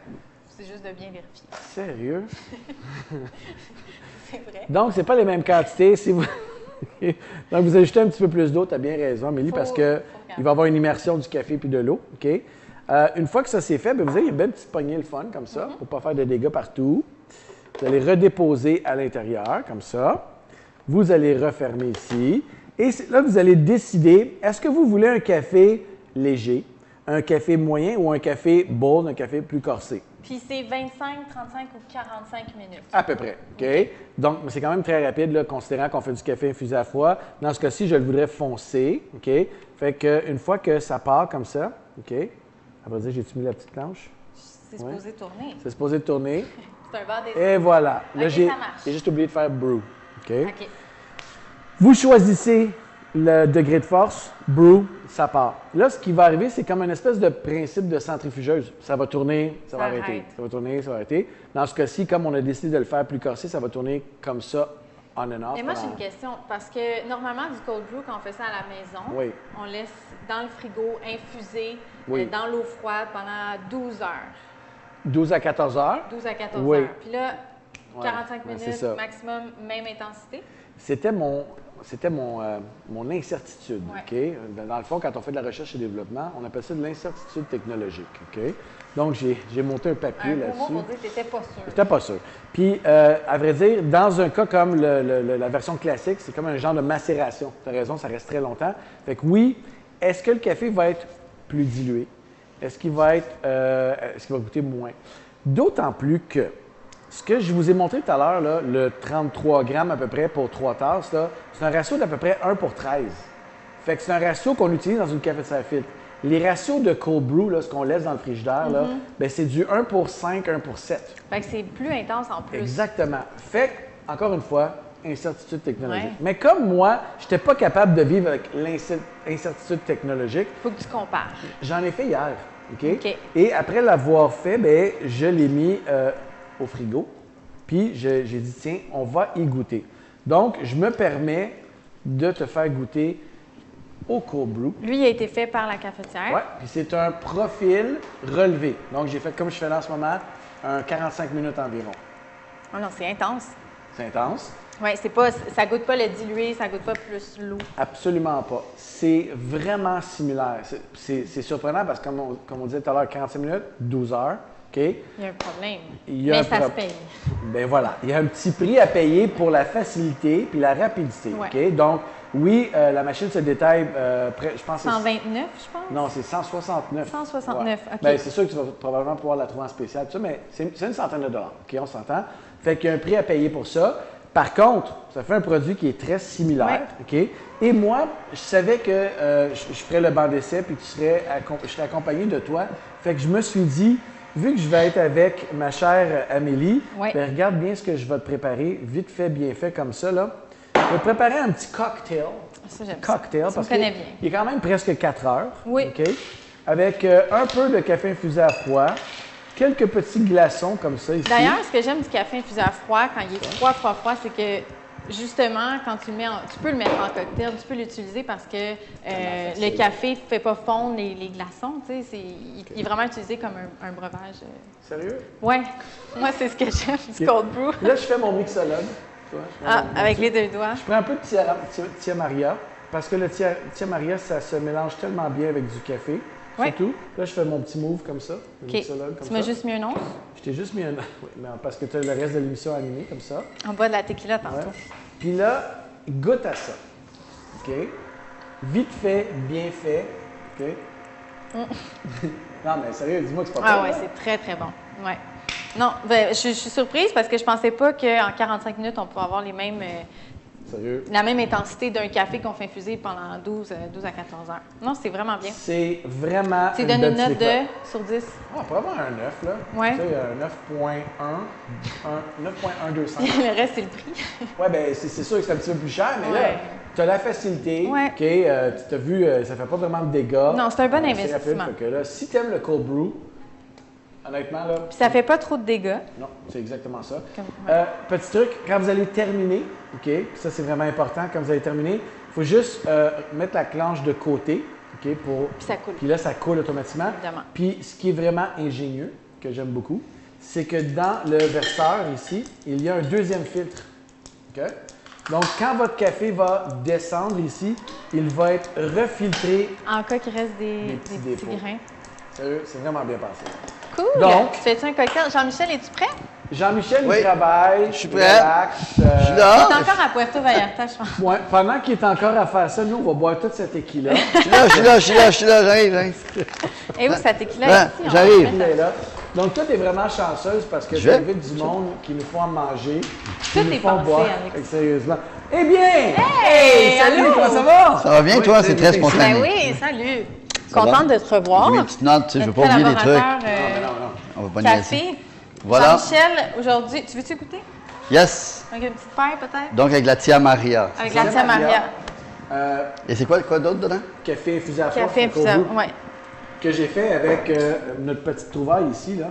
A: c'est juste de bien vérifier.
B: Sérieux?
A: C'est vrai.
B: Donc, c'est pas les mêmes quantités. Si vous... Donc, vous ajoutez un petit peu plus d'eau. Tu as bien raison, Amélie, parce qu'il va y avoir une immersion du café puis de l'eau. OK? Une fois que ça c'est fait, bien, vous avez une belle petite poignée le fun, comme ça, pour ne pas faire de dégâts partout. Vous allez redéposer à l'intérieur, comme ça. Vous allez refermer ici. Et là, vous allez décider, est-ce que vous voulez un café léger, un café moyen ou un café bold, un café plus corsé?
A: Puis c'est 25, 35 ou 45 minutes.
B: À peu près, OK? Donc, c'est quand même très rapide, là, considérant qu'on fait du café infusé à froid. Dans ce cas-ci, je le voudrais foncé, OK? Fait qu'une fois que ça part comme ça, OK? À vrai dire, j'ai-tu mis la petite planche?
A: C'est supposé tourner.
B: C'est supposé tourner.
A: C'est un verre d'essai.
B: Et voilà. Là,
A: OK,
B: j'ai
A: ça marche.
B: juste oublié de faire brew. OK?
A: OK.
B: Vous choisissez le degré de force, brew, ça part. Là, ce qui va arriver, c'est comme une espèce de principe de centrifugeuse. Ça va tourner, ça va arrêter. Ça va tourner, ça va arrêter. Dans ce cas-ci, comme on a décidé de le faire plus corsé, ça va tourner comme ça, on and off.
A: Mais moi, j'ai une question. Parce que normalement, du cold brew, quand on fait ça à la maison,
B: Oui.
A: on laisse dans le frigo infuser
B: Oui.
A: dans l'eau froide pendant 12 heures.
B: 12 à 14 heures.
A: 12 à 14
B: Oui.
A: heures. Puis là, 45
B: Ouais, c'est
A: minutes
B: ça.
A: maximum, même intensité.
B: C'était c'était mon incertitude.
A: Ouais.
B: OK? Dans le fond, quand on fait de la recherche et développement, on appelle ça de l'incertitude technologique. OK? Donc, j'ai monté un papier là-dessus.
A: Un mot pour dire que tu n'étais pas sûr.
B: J'étais pas sûr. Puis, à vrai dire, dans un cas comme la version classique, c'est comme un genre de macération. Tu as raison, ça reste très longtemps. Fait que oui, est-ce que le café va être plus dilué? Est-ce qu'il va goûter moins? D'autant plus que ce que je vous ai montré tout à l'heure, là, le 33 grammes à peu près pour 3 tasses, là, c'est un ratio d'à peu près 1 pour 13. Fait que c'est un ratio qu'on utilise dans une cafetière filtre. Les ratios de cold brew, là, ce qu'on laisse dans le frigidaire, là, ben, c'est du 1 pour 5, 1 pour 7.
A: Fait que c'est plus intense en plus.
B: Exactement. Fait que, encore une fois, incertitude technologique.
A: Ouais.
B: Mais comme moi, je n'étais pas capable de vivre avec l'incertitude technologique,
A: Faut que tu compares.
B: j'en ai fait hier. OK?
A: OK.
B: Et après l'avoir fait, ben, je l'ai mis au frigo. Puis j'ai dit, tiens, on va y goûter. Donc, je me permets de te faire goûter au cold brew.
A: Lui, il a été fait par la cafetière.
B: Oui, puis c'est un profil relevé. Donc, j'ai fait comme je fais là en ce moment, un 45 minutes environ.
A: Oh non, c'est intense.
B: C'est intense?
A: Oui, ça goûte pas le dilué, ça goûte pas plus l'eau.
B: Absolument pas. C'est vraiment similaire. C'est surprenant parce que, comme on disait tout à l'heure, 45 minutes, 12 heures. OK?
A: Il y a un problème.
B: Il y a
A: Mais
B: un
A: ça se paye.
B: Ben voilà. Il y a un petit prix à payer pour la facilité puis la rapidité.
A: Ouais.
B: OK? Donc, oui, la machine se détaille, je pense que
A: 129, je pense.
B: Non, c'est 169.
A: 169, OK.
B: Bien, c'est sûr que tu vas probablement pouvoir la trouver en spécial, tout ça, mais c'est une centaine de dollars. OK, on s'entend. Fait qu'il y a un prix à payer pour ça. Par contre, ça fait un produit qui est très similaire. OK? Et moi, je savais que je ferais le banc d'essai puis que je serais accompagné de toi. Fait que je me suis dit, vu que je vais être avec ma chère Amélie,
A: Ouais.
B: ben, regarde bien ce que je vais te préparer, vite fait, bien fait, comme ça, là. Je vais te préparer un petit cocktail.
A: Ça, j'aime ça.
B: Cocktail,
A: Tu me
B: parce
A: connais
B: qu'il
A: bien.
B: il est quand même presque 4 heures.
A: Oui.
B: OK? Avec un peu de café infusé à froid, quelques petits glaçons comme ça ici.
A: D'ailleurs, ce que j'aime du café infusé à froid, quand il est froid, c'est que justement, quand tu le mets tu peux le mettre en cocktail, tu peux l'utiliser parce que le café ne fait pas fondre les glaçons. Tu sais, il est vraiment utilisé comme un breuvage.
B: Sérieux?
A: Oui, moi, c'est ce que j'aime du cold brew.
B: Là, je fais mon mixologue. Tu vois, je fais mon
A: Avec
B: petit-
A: les 2 doigts.
B: Je prends un peu de Tia Maria, parce que le Tia Maria, ça se mélange tellement bien avec du café.
A: Ouais.
B: Surtout. Là, je fais mon petit move comme ça. Le
A: OK.
B: mixologue comme
A: Tu m'as
B: ça.
A: juste mis un once
B: Je t'ai juste mis un. Oui, mais parce que tu as le reste de l'émission animé comme ça.
A: en bas de la tequila tantôt.
B: Ouais. Puis là, goûte à ça. OK? Vite fait, bien fait. OK? Non, mais sérieux, dis-moi que c'est pas
A: Ah
B: bon,
A: ouais,
B: là.
A: c'est très, très bon. Ouais. Non, ben, je suis surprise parce que je pensais pas qu'en 45 minutes, on pouvait avoir
B: Sérieux.
A: la même intensité d'un café qu'on fait infuser pendant 12 à 14 heures. Non, c'est vraiment bien.
B: C'est vraiment.
A: Tu
B: une
A: donnes
B: belle
A: une note
B: petite école.
A: de sur 10.
B: Ah, probablement un 9, là.
A: Ouais.
B: Tu sais, un 9.125.
A: Le reste, c'est le prix.
B: Ouais, ben c'est sûr que c'est un petit peu plus cher, mais là,
A: Ouais.
B: tu as la facilité.
A: Ouais.
B: OK, tu t'as vu, ça fait pas vraiment de dégâts.
A: Non, c'est un bon
B: rapide,
A: investissement.
B: fait que là, si tu aimes le cold brew, honnêtement, là.
A: Puis ça fait pas trop de dégâts.
B: Non, c'est exactement ça.
A: Comme-
B: Petit truc, quand vous allez terminer, OK, ça c'est vraiment important, quand vous allez terminer, il faut juste mettre la clenche de côté, OK, pour.
A: Puis ça coule.
B: Puis là, ça coule automatiquement.
A: Évidemment.
B: Puis ce qui est vraiment ingénieux, que j'aime beaucoup, c'est que dans le verseur ici, il y a un deuxième filtre. OK? Donc, quand votre café va descendre ici, il va être refiltré.
A: En cas qu'il reste des
B: petits
A: petits
B: dépôts.
A: grains.
B: Sérieux, c'est vraiment bien passé.
A: Cool!
B: Donc-
A: Tu fais-tu un cocktail? Jean-Michel, es-tu prêt?
B: Jean-Michel,
E: Oui.
B: il travaille.
E: Je suis prêt.
B: Relax,
E: Je suis
A: Tu es
E: là.
A: encore à Puerto Vallarta, je pense.
B: Ouais, pendant qu'il est encore à faire ça, nous, on va boire toute cette tequila.
E: Je suis là, j'arrive.
A: Et où ça tequila
E: Ouais,
A: ici? On
E: j'arrive.
A: va
B: Il
A: mettre
B: est là. Donc, toi, tu es vraiment chanceuse parce que
E: Je
B: tu
E: vais.
B: invites du monde qui nous font à manger.
A: Tout est pensé, Alex.
B: Sérieusement. Eh bien!
A: Hey,
B: salut,
A: allô!
B: comment ça va?
E: Ça va bien, toi? C'est très spontané.
A: Ben oui, salut!
E: Ça
A: Contente
E: va?
A: de te revoir.
E: J'ai mes petites notes, tu sais, je veux
A: Notre
E: pas oublier les trucs.
A: collaborateur,
B: Non.
E: On va pas niaiser.
A: café.
E: Voilà.
A: Jean-Michel, aujourd'hui, tu veux-tu goûter?
E: Yes.
A: Avec une petite paille, peut-être?
E: Donc, avec la Tia Maria.
A: Avec la Tia Maria.
E: Et c'est quoi d'autre dedans?
B: Café infusé à froid.
A: Café
B: au
A: infusé,
B: goût,
A: ouais.
B: que j'ai fait avec notre petite trouvaille ici, là.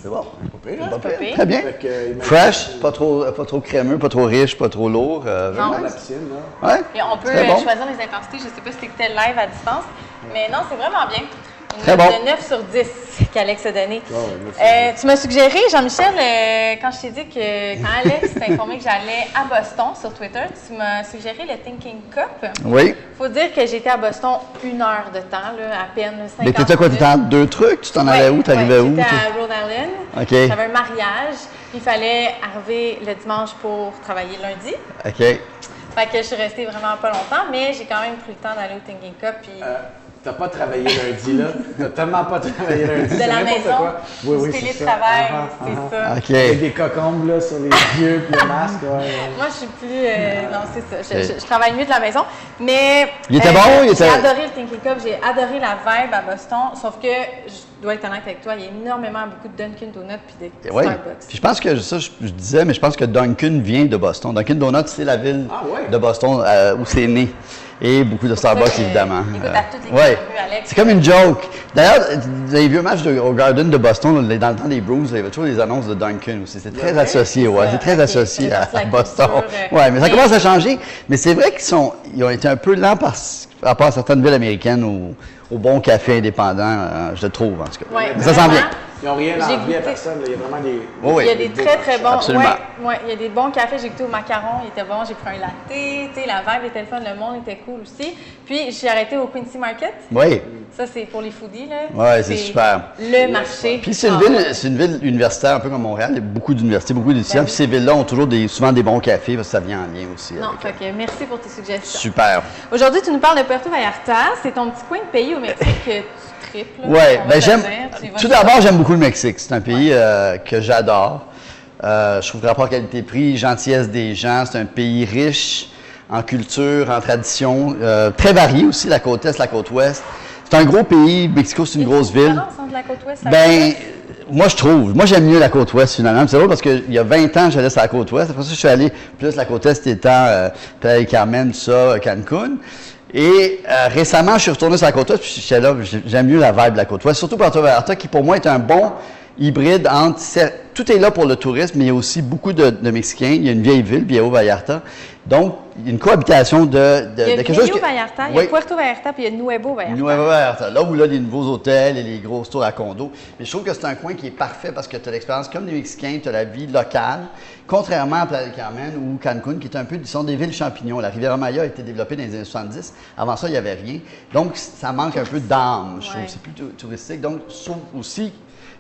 E: C'est bon.
B: pire, hein?
E: Pas pire.
A: pire.
E: Très bien.
B: Fait que, il m'a-
E: Fresh, pas trop crémeux, pas trop riche, pas trop lourd.
A: Non.
B: Dans la
E: Nice.
B: piscine, là.
E: Ouais.
A: Et on peut
E: Très bon.
A: choisir les intensités. Je ne sais pas si c'était live à distance, mais non, c'est vraiment bien. Une
E: Très
A: note
E: bon.
A: de 9 sur 10. qu'Alex a donné.
B: Oh, merci.
A: Tu m'as suggéré, Jean-Michel, quand je t'ai dit que quand Alex t'a informé que j'allais à Boston sur Twitter, tu m'as suggéré le Thinking Cup.
E: Oui.
A: Faut dire que j'étais à Boston 1 heure de temps, là, à peine 50
E: Mais t'étais quoi? T'étais entre deux trucs? Tu t'en allais où? T'arrivais où?
A: J'étais à Rhode Island.
E: OK.
A: J'avais un mariage. Il fallait arriver le dimanche pour travailler lundi.
E: OK.
A: Fait que je suis restée vraiment pas longtemps, mais j'ai quand même pris le temps d'aller au Thinking Cup. Puis
B: T'as pas travaillé lundi, là. T'as tellement pas travaillé lundi.
A: de
B: c'est
A: la
B: n'importe
A: maison,
B: quoi. Oui,
A: du
B: c'est ça.
A: télétravail,
B: Ah,
A: c'est ça.
E: OK.
B: Avec des cocombes, là, sur les yeux, puis le masque. Ouais.
A: Moi, je suis plus... non, c'est ça. Je travaille mieux de la maison. Mais...
E: Il était bon?
A: J'ai adoré le Thinking Cup. J'ai adoré la vibe à Boston. Sauf que, je dois être honnête avec toi, il y a énormément beaucoup de Dunkin' Donuts puis de
E: Oui.
A: Starbucks.
E: Puis je pense que ça, je disais, mais je pense que Dunkin' vient de Boston. Dunkin' Donuts, c'est la ville de Boston où c'est né. Et beaucoup de Starbucks, évidemment.
A: Écoute, à toutes les
E: Ouais.
A: rues, Alex.
E: C'est comme une joke. D'ailleurs, vous avez vu un match au Garden de Boston, dans le temps des Bruins, il y avait toujours des annonces de Dunkin' aussi. C'est très associé, ouais. C'est très associé à Boston. Ouais, mais ça commence à changer. Mais c'est vrai qu'ils ont été un peu lents par rapport à certaines villes américaines au bon café indépendant, je le trouve, en tout cas.
A: Ouais,
E: Mais ça s'en vient.
B: Ils n'ont rien
A: J'ai
B: envie à
A: goûté.
B: personne. Là. Il y a vraiment des...
E: Oui,
A: Il y a des très, très bons.
E: Absolument.
A: Ouais, il y a des bons cafés. J'ai goûté au macaron, il était bon. J'ai pris un latte. Tu sais, la vibe était le fun, le monde était cool aussi. Puis, j'ai arrêté au Quincy Market.
E: Oui.
A: Ça, c'est pour les foodies, là.
E: Ouais, c'est super.
A: Le marché.
E: Puis c'est une ville universitaire, un peu comme Montréal. Il y a beaucoup d'universités, beaucoup d'étudiants.
A: Ben
E: Puis ces villes-là ont toujours souvent des bons cafés, parce que ça vient en lien aussi.
A: Non,
E: avec,
A: fait que merci pour tes suggestions.
E: super.
A: Aujourd'hui, tu nous parles de Puerto Vallarta. C'est ton petit coin de pays au Mexique que tu triples. là,
E: Oui,
A: on va
E: ben
A: te
E: j'aime.
A: dire. Tu y vas
E: Tout d'abord, j'aime beaucoup le Mexique. C'est un pays que j'adore. Je trouve le rapport qualité-prix, gentillesse des gens. C'est un pays riche en culture, en tradition, très varié aussi, la côte est, la côte ouest. C'est un gros pays. Mexico, c'est une grosse ville.
A: différence entre la côte ouest et la côte
E: Ben,
A: est?
E: moi, je trouve. Moi, j'aime mieux la côte ouest, finalement. C'est drôle parce qu'il y a 20 ans, j'allais sur la côte ouest. Après ça, je suis allé plus la côte est étant Playa del Carmen, tout ça, Cancun. Et récemment, je suis retourné sur la côte ouest, puis j'étais là, j'aime mieux la vibe de la côte ouest. Surtout Puerto Vallarta, qui pour moi est un bon hybride entre... Tout est là pour le tourisme, mais il y a aussi beaucoup de Mexicains. Il y a une vieille ville, Viejo Vallarta. Donc, il y a une cohabitation de
A: Il y a
E: quelque chose...
A: Viejo Vallarta, il y a Puerto Vallarta, puis il y a Nuevo Vallarta.
E: Nuevo Vallarta, là où il y a les nouveaux hôtels et les grosses tours à condos. Mais je trouve que c'est un coin qui est parfait parce que tu as l'expérience comme les Mexicains, tu as la vie locale, contrairement à Playa del Carmen ou Cancun, qui est un peu, sont des villes champignons. La Riviera Maya a été développée dans les années 70. Avant ça, il n'y avait rien. Donc, ça manque un peu d'âme, je trouve.
A: Ouais.
E: C'est plus touristique. Donc, sauf aussi,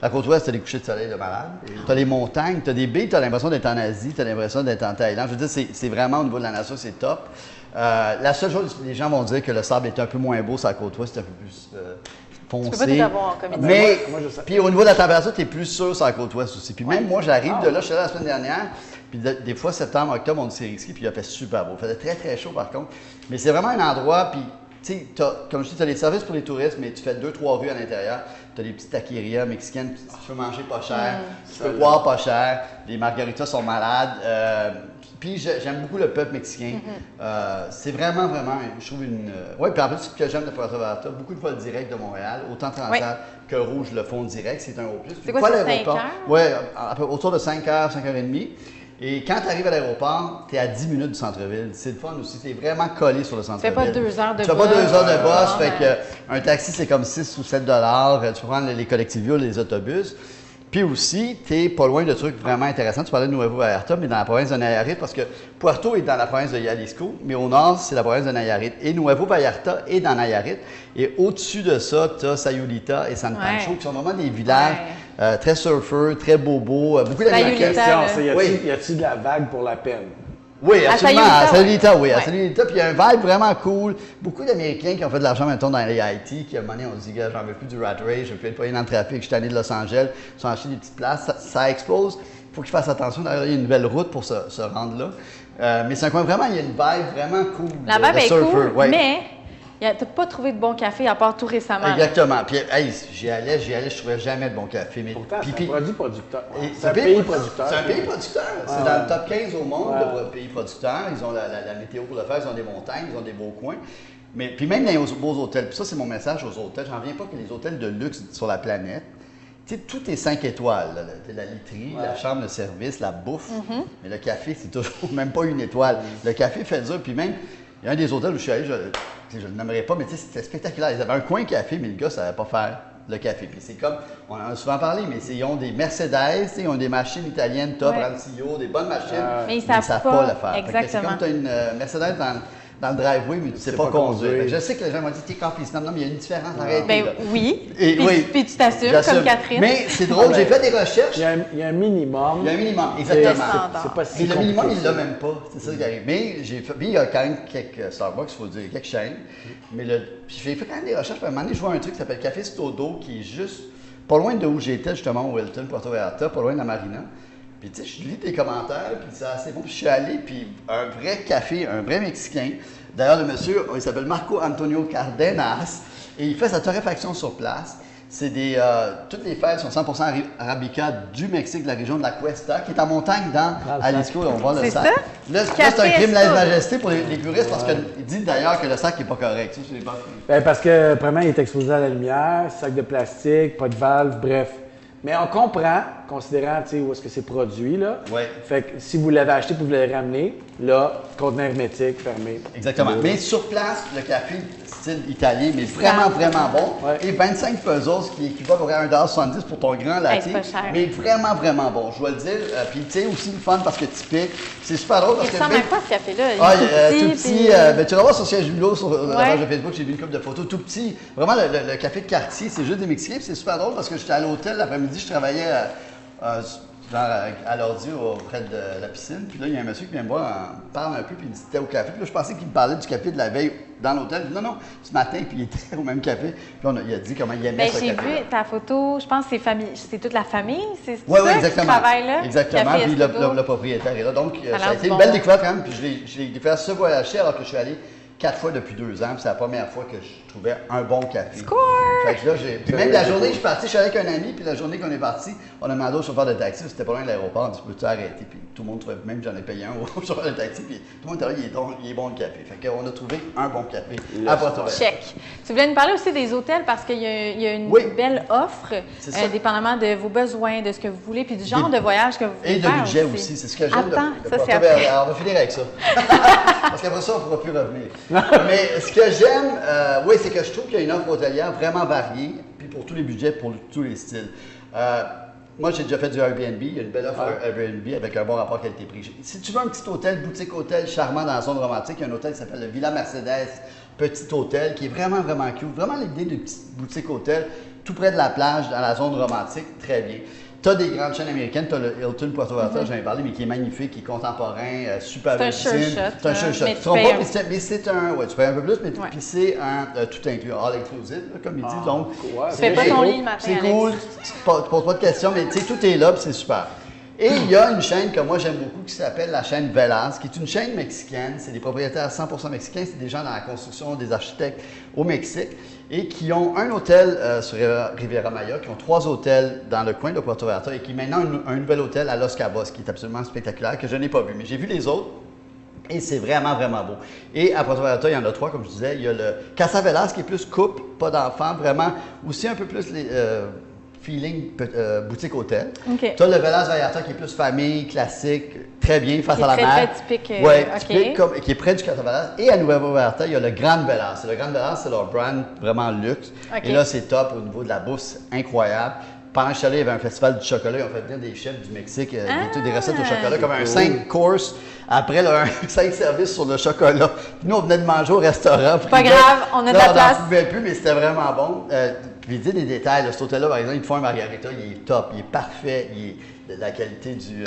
E: la côte ouest, tu as des couchers de soleil de malade. Tu as les montagnes, tu as des baies, tu as l'impression d'être en Asie, tu as l'impression d'être en Thaïlande. Je veux dire, c'est vraiment au niveau de la nature, c'est top. La seule chose, les gens vont dire que le sable est un peu moins beau sur la côte ouest, c'est un peu plus foncé.
A: Tu peux pas tout avoir en comédie.
E: Mais,
B: Moi, je sais.
E: puis au niveau de la température, tu es plus sûr sur la côte ouest aussi. Puis même moi, j'arrive de là, je suis là la semaine dernière, puis des fois, septembre, octobre, on dit c'est risqué, puis il a fait super beau. Il faisait très, très chaud par contre. Mais c'est vraiment un endroit, puis tu sais, comme je dis, tu as les services pour les touristes, mais tu fais 2-3 rues à l'intérieur. Tu as des petites taquerias mexicaines, puis tu peux manger pas cher, tu peux boire pas cher, les margaritas sont malades. Puis j'aime beaucoup le peuple mexicain. C'est vraiment, vraiment, je trouve oui, puis en plus, ce que j'aime de Puerto Vallarta, beaucoup de vols directs de Montréal, autant Transat que Rouge le font direct, c'est un haut plus.
A: C'est quoi, c'est 5 heures?
E: Oui, autour de 5 heures, 5h30. Et quand tu arrives à l'aéroport, tu es à 10 minutes du centre-ville. C'est le fun aussi. Tu es vraiment collé sur le centre-ville.
A: Tu fais pas 2 heures de
E: Tu fais pas 2 heures de boss.
A: Ah,
E: Fait que un taxi, c'est comme 6 ou 7 $. Tu peux prendre les collectivités, les autobus. Puis aussi, tu n'es pas loin de trucs vraiment intéressants. Tu parlais de Nuevo Vallarta, mais dans la province de Nayarit, parce que Puerto est dans la province de Jalisco, mais au nord, c'est la province de Nayarit. Et Nuevo Vallarta est dans Nayarit. Et au-dessus de ça, tu as Sayulita et San Pancho, qui sont vraiment des villages très surfeurs, très bobos, beaucoup d'Américains.
B: Question, c'est
E: Oui.
B: y a-t-il de la vague pour la peine?
E: Oui, absolument.
A: Sayulita,
E: À Sayulita, oui. À
A: Ouais.
E: Sayulita, puis il y a un vibe vraiment cool. Beaucoup d'Américains qui ont fait de l'argent, maintenant dans les IT, qui à un moment donné, on se dit, gars, j'en veux plus du rat race, je veux plus être payé dans le trafic, je suis tanné de Los Angeles, ils sont achetés des petites places, ça explose. Il faut qu'ils fassent attention. D'ailleurs, il y a une nouvelle route pour se rendre là. Mais c'est un coin vraiment, il y a une vibe vraiment cool.
A: La
E: de
A: vibe est
E: surfer,
A: cool,
E: ouais.
A: mais tu n'as pas trouvé de bon café à part tout récemment.
E: Exactement. Puis, hey, j'y allais, je trouvais jamais de bon café. Mais,
B: Pourtant,
E: puis-
B: c'est un produit producteur.
E: Et
B: C'est un pays producteur.
E: C'est un pays producteur. C'est
B: Ouais.
E: dans le top 15 au monde
B: Ouais.
E: de pays producteurs. Ils ont la météo pour le faire, ils ont des montagnes, ils ont des beaux coins. Mais puis même dans les beaux hôtels, puis ça c'est mon message aux hôtels, j'en viens pas que les hôtels de luxe sur la planète, tu sais, tout est 5 étoiles. Là. La literie, la chambre de service, la bouffe. Mais le café, c'est toujours même pas une étoile. Le café fait dur. Puis même, il y a un des hôtels où je suis allé, je ne le nommerai pas, mais tu sais, c'était spectaculaire. Ils avaient un coin café, mais le gars ne savait pas faire le café. Puis c'est comme, on en a souvent parlé, mais ils ont des Mercedes, ils ont des machines italiennes top, Rancillo, des bonnes machines,
A: mais ils
E: savent pas le faire.
A: Exactement.
E: C'est comme tu as une Mercedes dans le driveway, mais tu ne sais pas conduire. Je sais que les gens m'ont dit, t'es campiste. Non, mais il y a une différence. Arrêtez.
A: Ben oui.
E: Puis
A: tu t'assumes, comme Catherine.
E: Mais c'est drôle, j'ai fait des recherches.
B: Il y a un minimum.
E: Il y a un minimum, exactement.
B: C'est pas si
E: le minimum, il ne l'a même pas. C'est ça qui arrive. Mais il y a quand même quelques Starbucks, il faut dire, quelques chaînes. Mais j'ai fait quand même des recherches. Puis à un moment donné, je vois un truc qui s'appelle Café Stodo, qui est juste pas loin de où j'étais, justement, au Hilton, Puerto Vallarta, pas loin de la marina. Puis tu sais, je lis des commentaires, puis c'est assez bon. Puis je suis allé, puis un vrai café, un vrai Mexicain. D'ailleurs, le monsieur, il s'appelle Marco Antonio Cardenas, et il fait sa torréfaction sur place. C'est toutes les fèves sont 100% Arabica du Mexique, de la région de la Cuesta, qui est en montagne dans Jalisco. On voit le sac. Là, c'est un crime lèse-majesté pour les puristes, parce qu'il dit d'ailleurs que le sac n'est pas correct.
B: Parce que, premièrement, il est exposé à la lumière, sac de plastique, pas de valve, bref. Mais on comprend, considérant où est-ce que c'est produit, là.
E: Ouais.
B: Fait que si vous l'avez acheté pour vous l'avez ramené, là, conteneur hermétique, fermé.
E: Exactement. Mais sur place, le café style italien, mais vraiment, vraiment bon. Ouais. Et 25 pesos, qui équivaut à peu près à 1,70$ pour ton grand latte. Mais vraiment, vraiment bon, je dois le dire. Puis tu sais, aussi le fun parce que typique. C'est super drôle parce que.
A: Il ressemble à quoi ce café-là?
E: Tout petit. Ben, tu vas voir sur Siège Hublot, sur la page de Facebook, j'ai vu une couple de photos. Tout petit. Vraiment, le café de quartier, c'est juste des Mexicains. Puis c'est super drôle parce que j'étais à l'hôtel l'après-midi, je travaillais à l'ordi auprès de la piscine. Puis là, il y a un monsieur qui vient me voir, parle un peu, puis il dit c'était au café. Puis là, je pensais qu'il me parlait du café de la veille dans l'hôtel. Il dit non, ce matin, puis il était au même café. Puis il a dit comment il aimait ce café.
A: J'ai vu ta photo, je pense que c'est toute la famille, c'est
E: ça
A: qui travaille là?
E: Exactement, puis le propriétaire est là. Donc, ça a été une belle découverte quand même. Puis je l'ai découvert ce voyage-ci alors que je suis allé 4 fois depuis 2 ans, puis c'est la première fois que je trouvais un bon café.
A: Score!
E: Fait que là, puis même la journée, je suis parti, je suis allé avec un ami, puis la journée qu'on est parti, on a demandé au chauffeur de taxi, c'était pas loin de l'aéroport, on dit peux-tu arrêter? Puis tout le monde trouvait, même j'en ai payé un au chauffeur de taxi, puis tout le monde était là, il est bon le café. Fait qu'on a trouvé un bon café à Puerto Vallarta.
A: Check. Tu voulais nous parler aussi des hôtels parce qu'il y a une belle offre, dépendamment de vos besoins, de ce que vous voulez, puis du genre de voyage que vous voulez faire.
E: Et de budget aussi, c'est ce que j'aime.
A: Attends, ça c'est
E: après. Alors, on va finir avec ça. Parce qu'après ça, on ne pourra plus revenir. Mais ce que j'aime, c'est que je trouve qu'il y a une offre hôtelière vraiment variée, puis pour tous les budgets, pour tous les styles. Moi, j'ai déjà fait du Airbnb. Il y a une belle offre Airbnb avec un bon rapport qualité-prix. Si tu veux un petit hôtel, boutique hôtel charmant dans la zone romantique, il y a un hôtel qui s'appelle le Villa Mercedes Petit Hôtel, qui est vraiment, vraiment cute. Vraiment l'idée de petit boutique hôtel, tout près de la plage, dans la zone romantique, très bien. Tu as des grandes chaînes américaines, tu as le Hilton Puerto Vallarta, j'en ai parlé, mais qui est magnifique, qui est contemporain, super belle piscine.
A: C'est un sure shot.
E: Mais c'est un, tu payes un peu plus, mais puis c'est un tout inclus, all inclusive, comme ils disent. Donc,
A: tu fais pas ton lit le matin,
E: c'est cool, tu te poses pas de questions, mais tu sais, tout est là, puis c'est super. Et il y a une chaîne que moi j'aime beaucoup qui s'appelle la chaîne Velas, qui est une chaîne mexicaine. C'est des propriétaires 100% mexicains, c'est des gens dans la construction, des architectes au Mexique, et qui ont un hôtel sur Riviera Maya, qui ont 3 hôtels dans le coin de Puerto Vallarta, et qui maintenant un nouvel hôtel à Los Cabos, qui est absolument spectaculaire, que je n'ai pas vu, mais j'ai vu les autres. Et c'est vraiment, vraiment beau. Et à Puerto Vallarta, il y en a 3, comme je disais. Il y a le Casa Velas, qui est plus couple, pas d'enfants, vraiment, aussi un peu plus feeling boutique hôtel.
A: Okay.
E: Tu as le Velas Vallarta qui est plus famille, classique, très bien, face à la mer.
A: Très typique.
E: Typique, qui est près du Casa Velas. Et à Nuevo Vallarta, il y a le Grand Velas. Le Grand Velas, c'est leur brand vraiment luxe. Et là, c'est top au niveau de la bouffe, incroyable. Pendant que je suis allé, il y avait un festival du chocolat. Ils ont fait venir des chefs du Mexique, des recettes au chocolat, comme un 5 courses. Après, un 5 services sur le chocolat. Puis nous, on venait de manger au restaurant.
A: Pas grave, on a de la place.
E: On n'en pouvait plus, mais c'était vraiment bon. Puis dis des détails. Là, cet hôtel-là, par exemple, ils te font un margarita, il est top, il est parfait, il est de la qualité du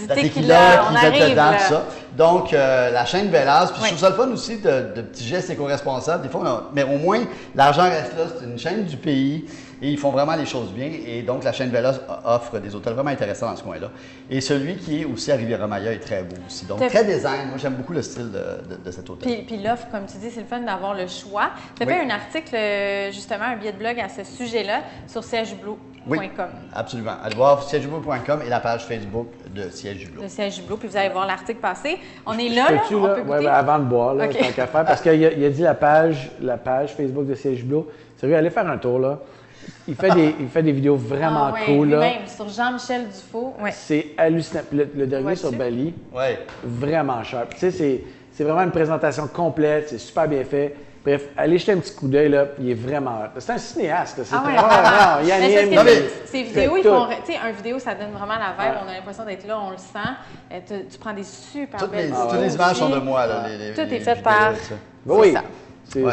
E: tequila qui est dedans, tout ça. Donc, la chaîne Velas. Puis je trouve ça le fun aussi de petits gestes éco-responsables. Des fois, mais au moins, l'argent reste là. C'est une chaîne du pays. Et ils font vraiment les choses bien. Et donc, la chaîne Velas offre des hôtels vraiment intéressants dans ce coin-là. Et celui qui est aussi à Riviera Maya est très beau aussi. Donc, très design. Moi, j'aime beaucoup le style de cet hôtel.
A: Puis l'offre, comme tu dis, c'est le fun d'avoir le choix. Tu as fait un article, justement, un billet de blog à ce sujet-là sur siègehublot.com.
E: Oui, absolument. Allez voir siègehublot.com et la page Facebook de Siège Hublot.
A: De Siège Hublot, puis vous allez voir l'article passé. On est là, on peut goûter?
B: Avant de boire, là, tant qu'à faire, parce qu'il a dit la page Facebook de Siège Hublot. Sérieux, allez faire un tour, là. Il fait des vidéos vraiment cool. Là.
A: Même sur Jean-Michel Dufault. Ouais.
B: C'est hallucinant. Le dernier sur Bali, vraiment cher. Tu sais, c'est vraiment une présentation complète, c'est super bien fait. Bref, allez jeter un petit coup d'œil, là. Il est vraiment... C'est un cinéaste, là. C'est
A: Ah ouais,
B: non, il
A: mais
B: anime.
A: c'est parce que
E: mais-
A: ces vidéos, ils
B: tout.
A: font. Tu sais, un vidéo, ça donne vraiment la vibe.
B: Ouais.
A: On a l'impression d'être là, on le sent. Tu prends des super
E: Toutes
A: belles
E: les,
A: photos
E: toutes les images sont de
A: aussi.
E: moi, là.
A: Tout est
E: les
A: fait
E: vidéos
A: par-
E: et tout ça.
B: Oui,
A: ça.
B: c'est...
E: Ouais.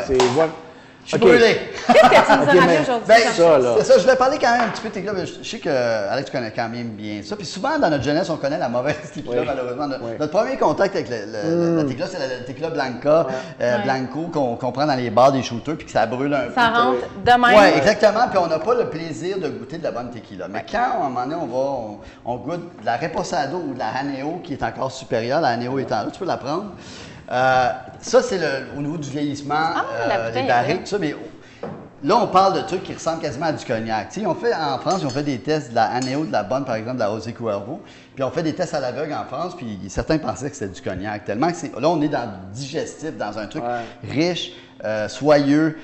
B: Je
E: Je suis brûlé.
A: Qu'est-ce que tu nous as ramené
B: mais-
A: aujourd'hui?
E: Ben,
A: Jean-Charles?
B: ça, là.
E: c'est ça, je voulais parler quand même un petit peu de tequila, mais je sais que Alex connaît quand même bien ça. Puis souvent, dans notre jeunesse, on connaît la mauvaise tequila,
B: Oui.
E: malheureusement. Notre,
B: Oui.
E: notre premier contact avec la tequila, c'est la tequila Blanca,
A: Ouais.
E: Blanco, qu'on prend dans les bars des shooters, puis que ça brûle un peu.
A: Ça rentre de même.
E: Oui, exactement. Puis on n'a pas le plaisir de goûter de la bonne tequila. Mais quand, à un moment donné, on goûte de la Reposado ou de la Haneo, qui est encore supérieure, la Haneo étant là, tu peux la prendre. Ça, c'est au niveau du vieillissement,
A: la bouteille
E: les
A: est
E: barriques,
A: belle.
E: tout ça. Mais là, on parle de trucs qui ressemblent quasiment à du cognac. Tu sais, en France, ils ont fait des tests de la Haneo, de la bonne, par exemple, de la José Cuervo. Puis on fait des tests à l'aveugle en France, puis certains pensaient que c'était du cognac. Tellement que là, on est dans du digestif, dans un truc riche, soyeux,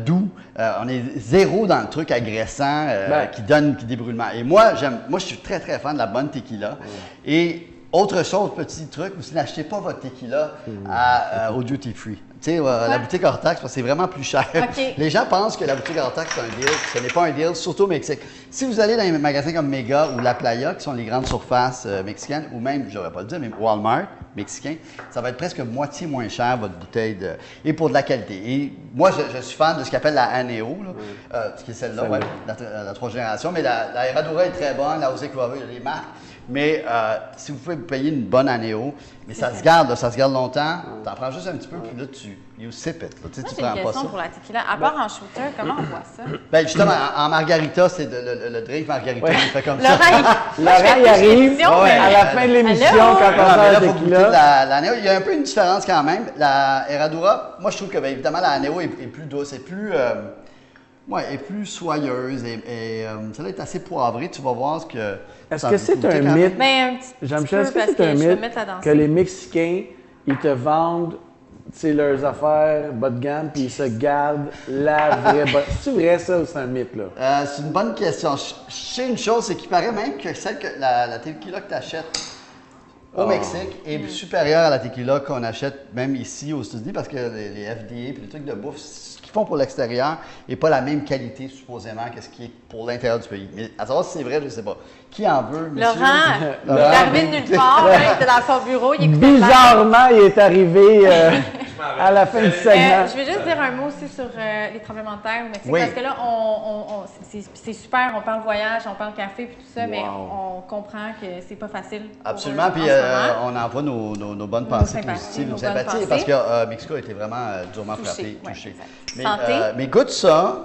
E: doux. On est zéro dans le truc agressant qui débrûlement. Et moi, je suis très, très fan de la bonne tequila. Et autre chose, petit truc, vous n'achetez pas votre tequila au duty free. Tu sais, la boutique hors taxe, parce que c'est vraiment plus cher.
A: OK.
E: Les gens pensent que la boutique hors taxe, c'est un deal. Ce n'est pas un deal, surtout au Mexique. Si vous allez dans les magasins comme Mega ou La Playa, qui sont les grandes surfaces mexicaines, ou même, je n'aurais pas le dire, mais Walmart mexicain, ça va être presque moitié moins cher, votre bouteille, et pour de la qualité. Et moi, je suis fan de ce qu'on appelle la Haneo, ce qui est celle-là, la 3 génération. Mais la Herradura est très bonne, la José Cuervo, il y a des marques. Mais si vous pouvez vous payer une bonne Haneo, mais ça se garde longtemps. Tu en prends juste un petit peu, puis là, you sip it. Là. Tu sais,
A: Moi,
E: tu
A: j'ai une
E: prends pas
A: question
E: ça.
A: pour la tequila. À part en shooter, comment on voit ça?
E: Ben, justement, en margarita, c'est le drink margarita qui fait comme ça.
A: Laurent,
B: Laurent, il arrive à la fin de l'émission
A: Allô?
B: quand on
E: Ah, mais
B: sort
E: là,
B: de
E: faut goûter
B: tequila.
E: la Haneo. Il y a un peu une différence quand même. La Herradura, moi, je trouve que, bien évidemment, la Haneo est plus douce, est plus soyeuse et celle-là est assez poivrée. Tu vas voir ce que...
B: Est-ce
E: ça
B: que
E: va
B: c'est
E: goûter
B: un
E: quand même.
B: mythe?
A: Ben, un petit
B: Jean-Michel,
A: peu,
B: est-ce que
A: parce
B: c'est un
A: je vais me
B: mythe
A: mettre à danser.
B: que les Mexicains, ils te vendent leurs affaires bas de gamme, puis ils se gardent la vraie bonne... C'est vrai, ça, ou c'est un mythe, là?
E: C'est une bonne question. Je sais une chose, c'est qu'il paraît même que la tequila que tu achètes au Mexique est supérieure à la tequila qu'on achète même ici aux États-Unis parce que les FDA et les trucs de bouffe, ce qu'ils font pour l'extérieur n'est pas la même qualité supposément que ce qui est pour l'intérieur du pays. Mais à savoir si c'est vrai, je ne sais pas. Qui en veut, monsieur?
A: Laurent, il est
E: Laurent.
A: arrivé de nulle part, il était dans son bureau, il écoutait le live.
B: Bizarrement, il est arrivé à la fin du segment.
A: Je vais juste dire un mot aussi sur les tremblements de terre au Mexique,
E: Oui.
A: parce que là, c'est super, on parle voyage, on parle café puis tout ça, mais on comprend que c'est pas facile. pour
E: Absolument,
A: eux
E: puis
A: en ce moment.
E: on envoie nos bonnes pensées
A: sympathies,
E: positives,
A: nos
E: nos
A: bonnes
E: sympathies,
A: pensées.
E: parce que Mexico a été vraiment durement
A: Touché,
E: frappé,
A: ouais,
E: touché.
A: exact. Santé.
E: Mais goûte ça.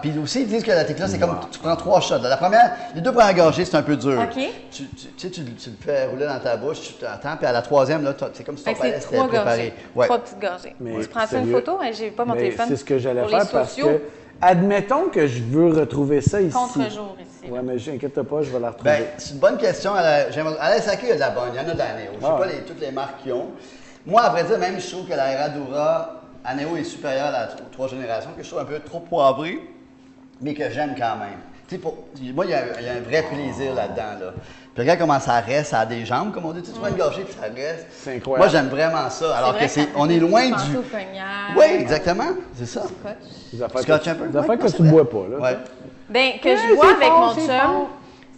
E: Puis aussi, ils disent que la tequila, c'est comme tu prends 3 shots. Les 2 premières gorgées, c'est un peu dur.
A: OK.
E: Tu le fais rouler dans ta bouche, tu t'attends, puis à la 3e, là, c'est comme si ton
A: Fait que
E: palais
A: c'est
E: s'était
A: 3
E: préparé.
A: gorgées,
E: Ouais.
A: 3 petites gorgées.
B: Mais
A: Tu prends ça une
B: sérieux?
A: photo? J'ai pas mon
B: Ben,
A: téléphone.
B: c'est ce que j'allais
A: pour
B: faire
A: les
B: parce
A: sociaux.
B: que, admettons que je veux retrouver ça ici.
A: Contre-jour ici.
B: Oui, mais inquiète pas, je vais la retrouver.
E: Ben, c'est une bonne question. À la SAQ, il y a de la bonne, il y en a de la Haneo. Je ne sais
B: Ah.
E: pas toutes les marques qu'ils ont. Moi, à vrai dire, même, je trouve que la Herradura Haneo est supérieure à la 3 générations, que je trouve un peu trop poivrée, mais que j'aime quand même. Tu sais, moi, il y a un vrai plaisir là-dedans. Là. Puis regarde comment ça reste, ça a des jambes, comme on dit. Tu prends une gorgée, puis ça reste.
B: C'est incroyable.
E: Moi, j'aime vraiment ça. Alors que on est loin du...
A: Au cognac.
E: Oui, exactement. C'est ça.
B: Des affaires
E: Scotch un peu?
B: Des affaires
E: Ouais,
B: que
E: c'est
B: tu
E: vrai.
B: bois pas, là.
E: Ouais.
A: Ben, que
B: Ouais,
A: je bois
B: c'est
A: avec
B: fort,
A: mon
B: c'est
A: chum,
B: fort.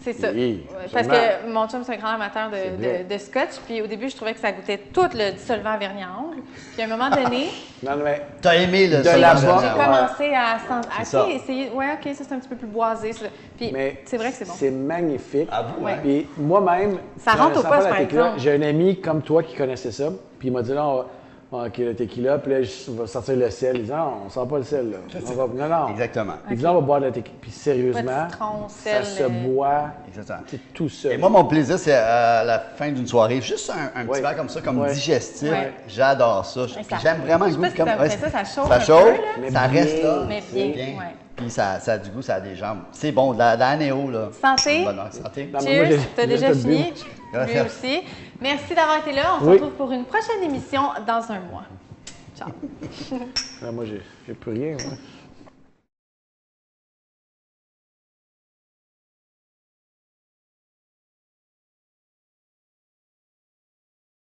A: c'est ça.
B: Oui,
A: Parce
B: absolument.
A: que mon chum, c'est un grand amateur
B: vrai.
A: de scotch. Puis au début, je trouvais que ça goûtait tout le dissolvant à vernis à ongles. Puis à un moment donné,
B: Non, mais
E: T'as aimé le
B: De la
A: j'ai
B: bonne-
A: j'ai
B: Ouais.
A: commencé à
E: ça.
A: essayer. Ouais, OK, ça c'est un petit peu plus boisé. Ça. Puis
B: mais
A: c'est vrai que c'est bon.
B: C'est magnifique.
E: À vous, hein?
B: Puis moi-même,
A: Ça rentre au
B: connaissant
A: poste,
B: pas la
A: par
B: tequila,
A: exemple.
B: j'ai un ami comme toi qui connaissait ça. Puis il m'a dit non, OK, le tequila. Puis là, je vais sortir le sel. Il dit non, on sent pas le sel. Là. Non.
E: Exactement.
B: Il dit on va boire de la tequila. Puis sérieusement,
A: Pas de citron,
B: ça
A: sel,
B: se boit.
E: Exactement.
B: C'est tout ça.
E: Et moi, mon plaisir, c'est à la fin d'une soirée, juste un petit
B: Ouais.
E: verre comme ça, comme
B: Ouais.
E: digestif.
A: Ouais.
E: J'adore ça. Puis
A: ça-
E: j'aime vraiment le
A: je sais
E: goût.
A: pas si ça vous fait ça chauffe
E: Ça
A: un peu,
E: chauffe,
A: là.
B: Mais
E: ça reste
B: bien,
E: là.
A: mais bien, ouais.
E: Puis ça a du goût, ça a des jambes. C'est bon, de la Haneo, là.
A: Santé.
E: Bonne santé.
B: Non, mais moi,
A: Cheers,
B: j'ai
A: t'as déjà
B: tout bu.
A: fini.
E: Merci.
A: Lui aussi. Merci d'avoir été là. On se
B: Oui.
A: retrouve pour une prochaine émission dans un mois. Ciao.
B: Moi, j'ai plus rien. Moi.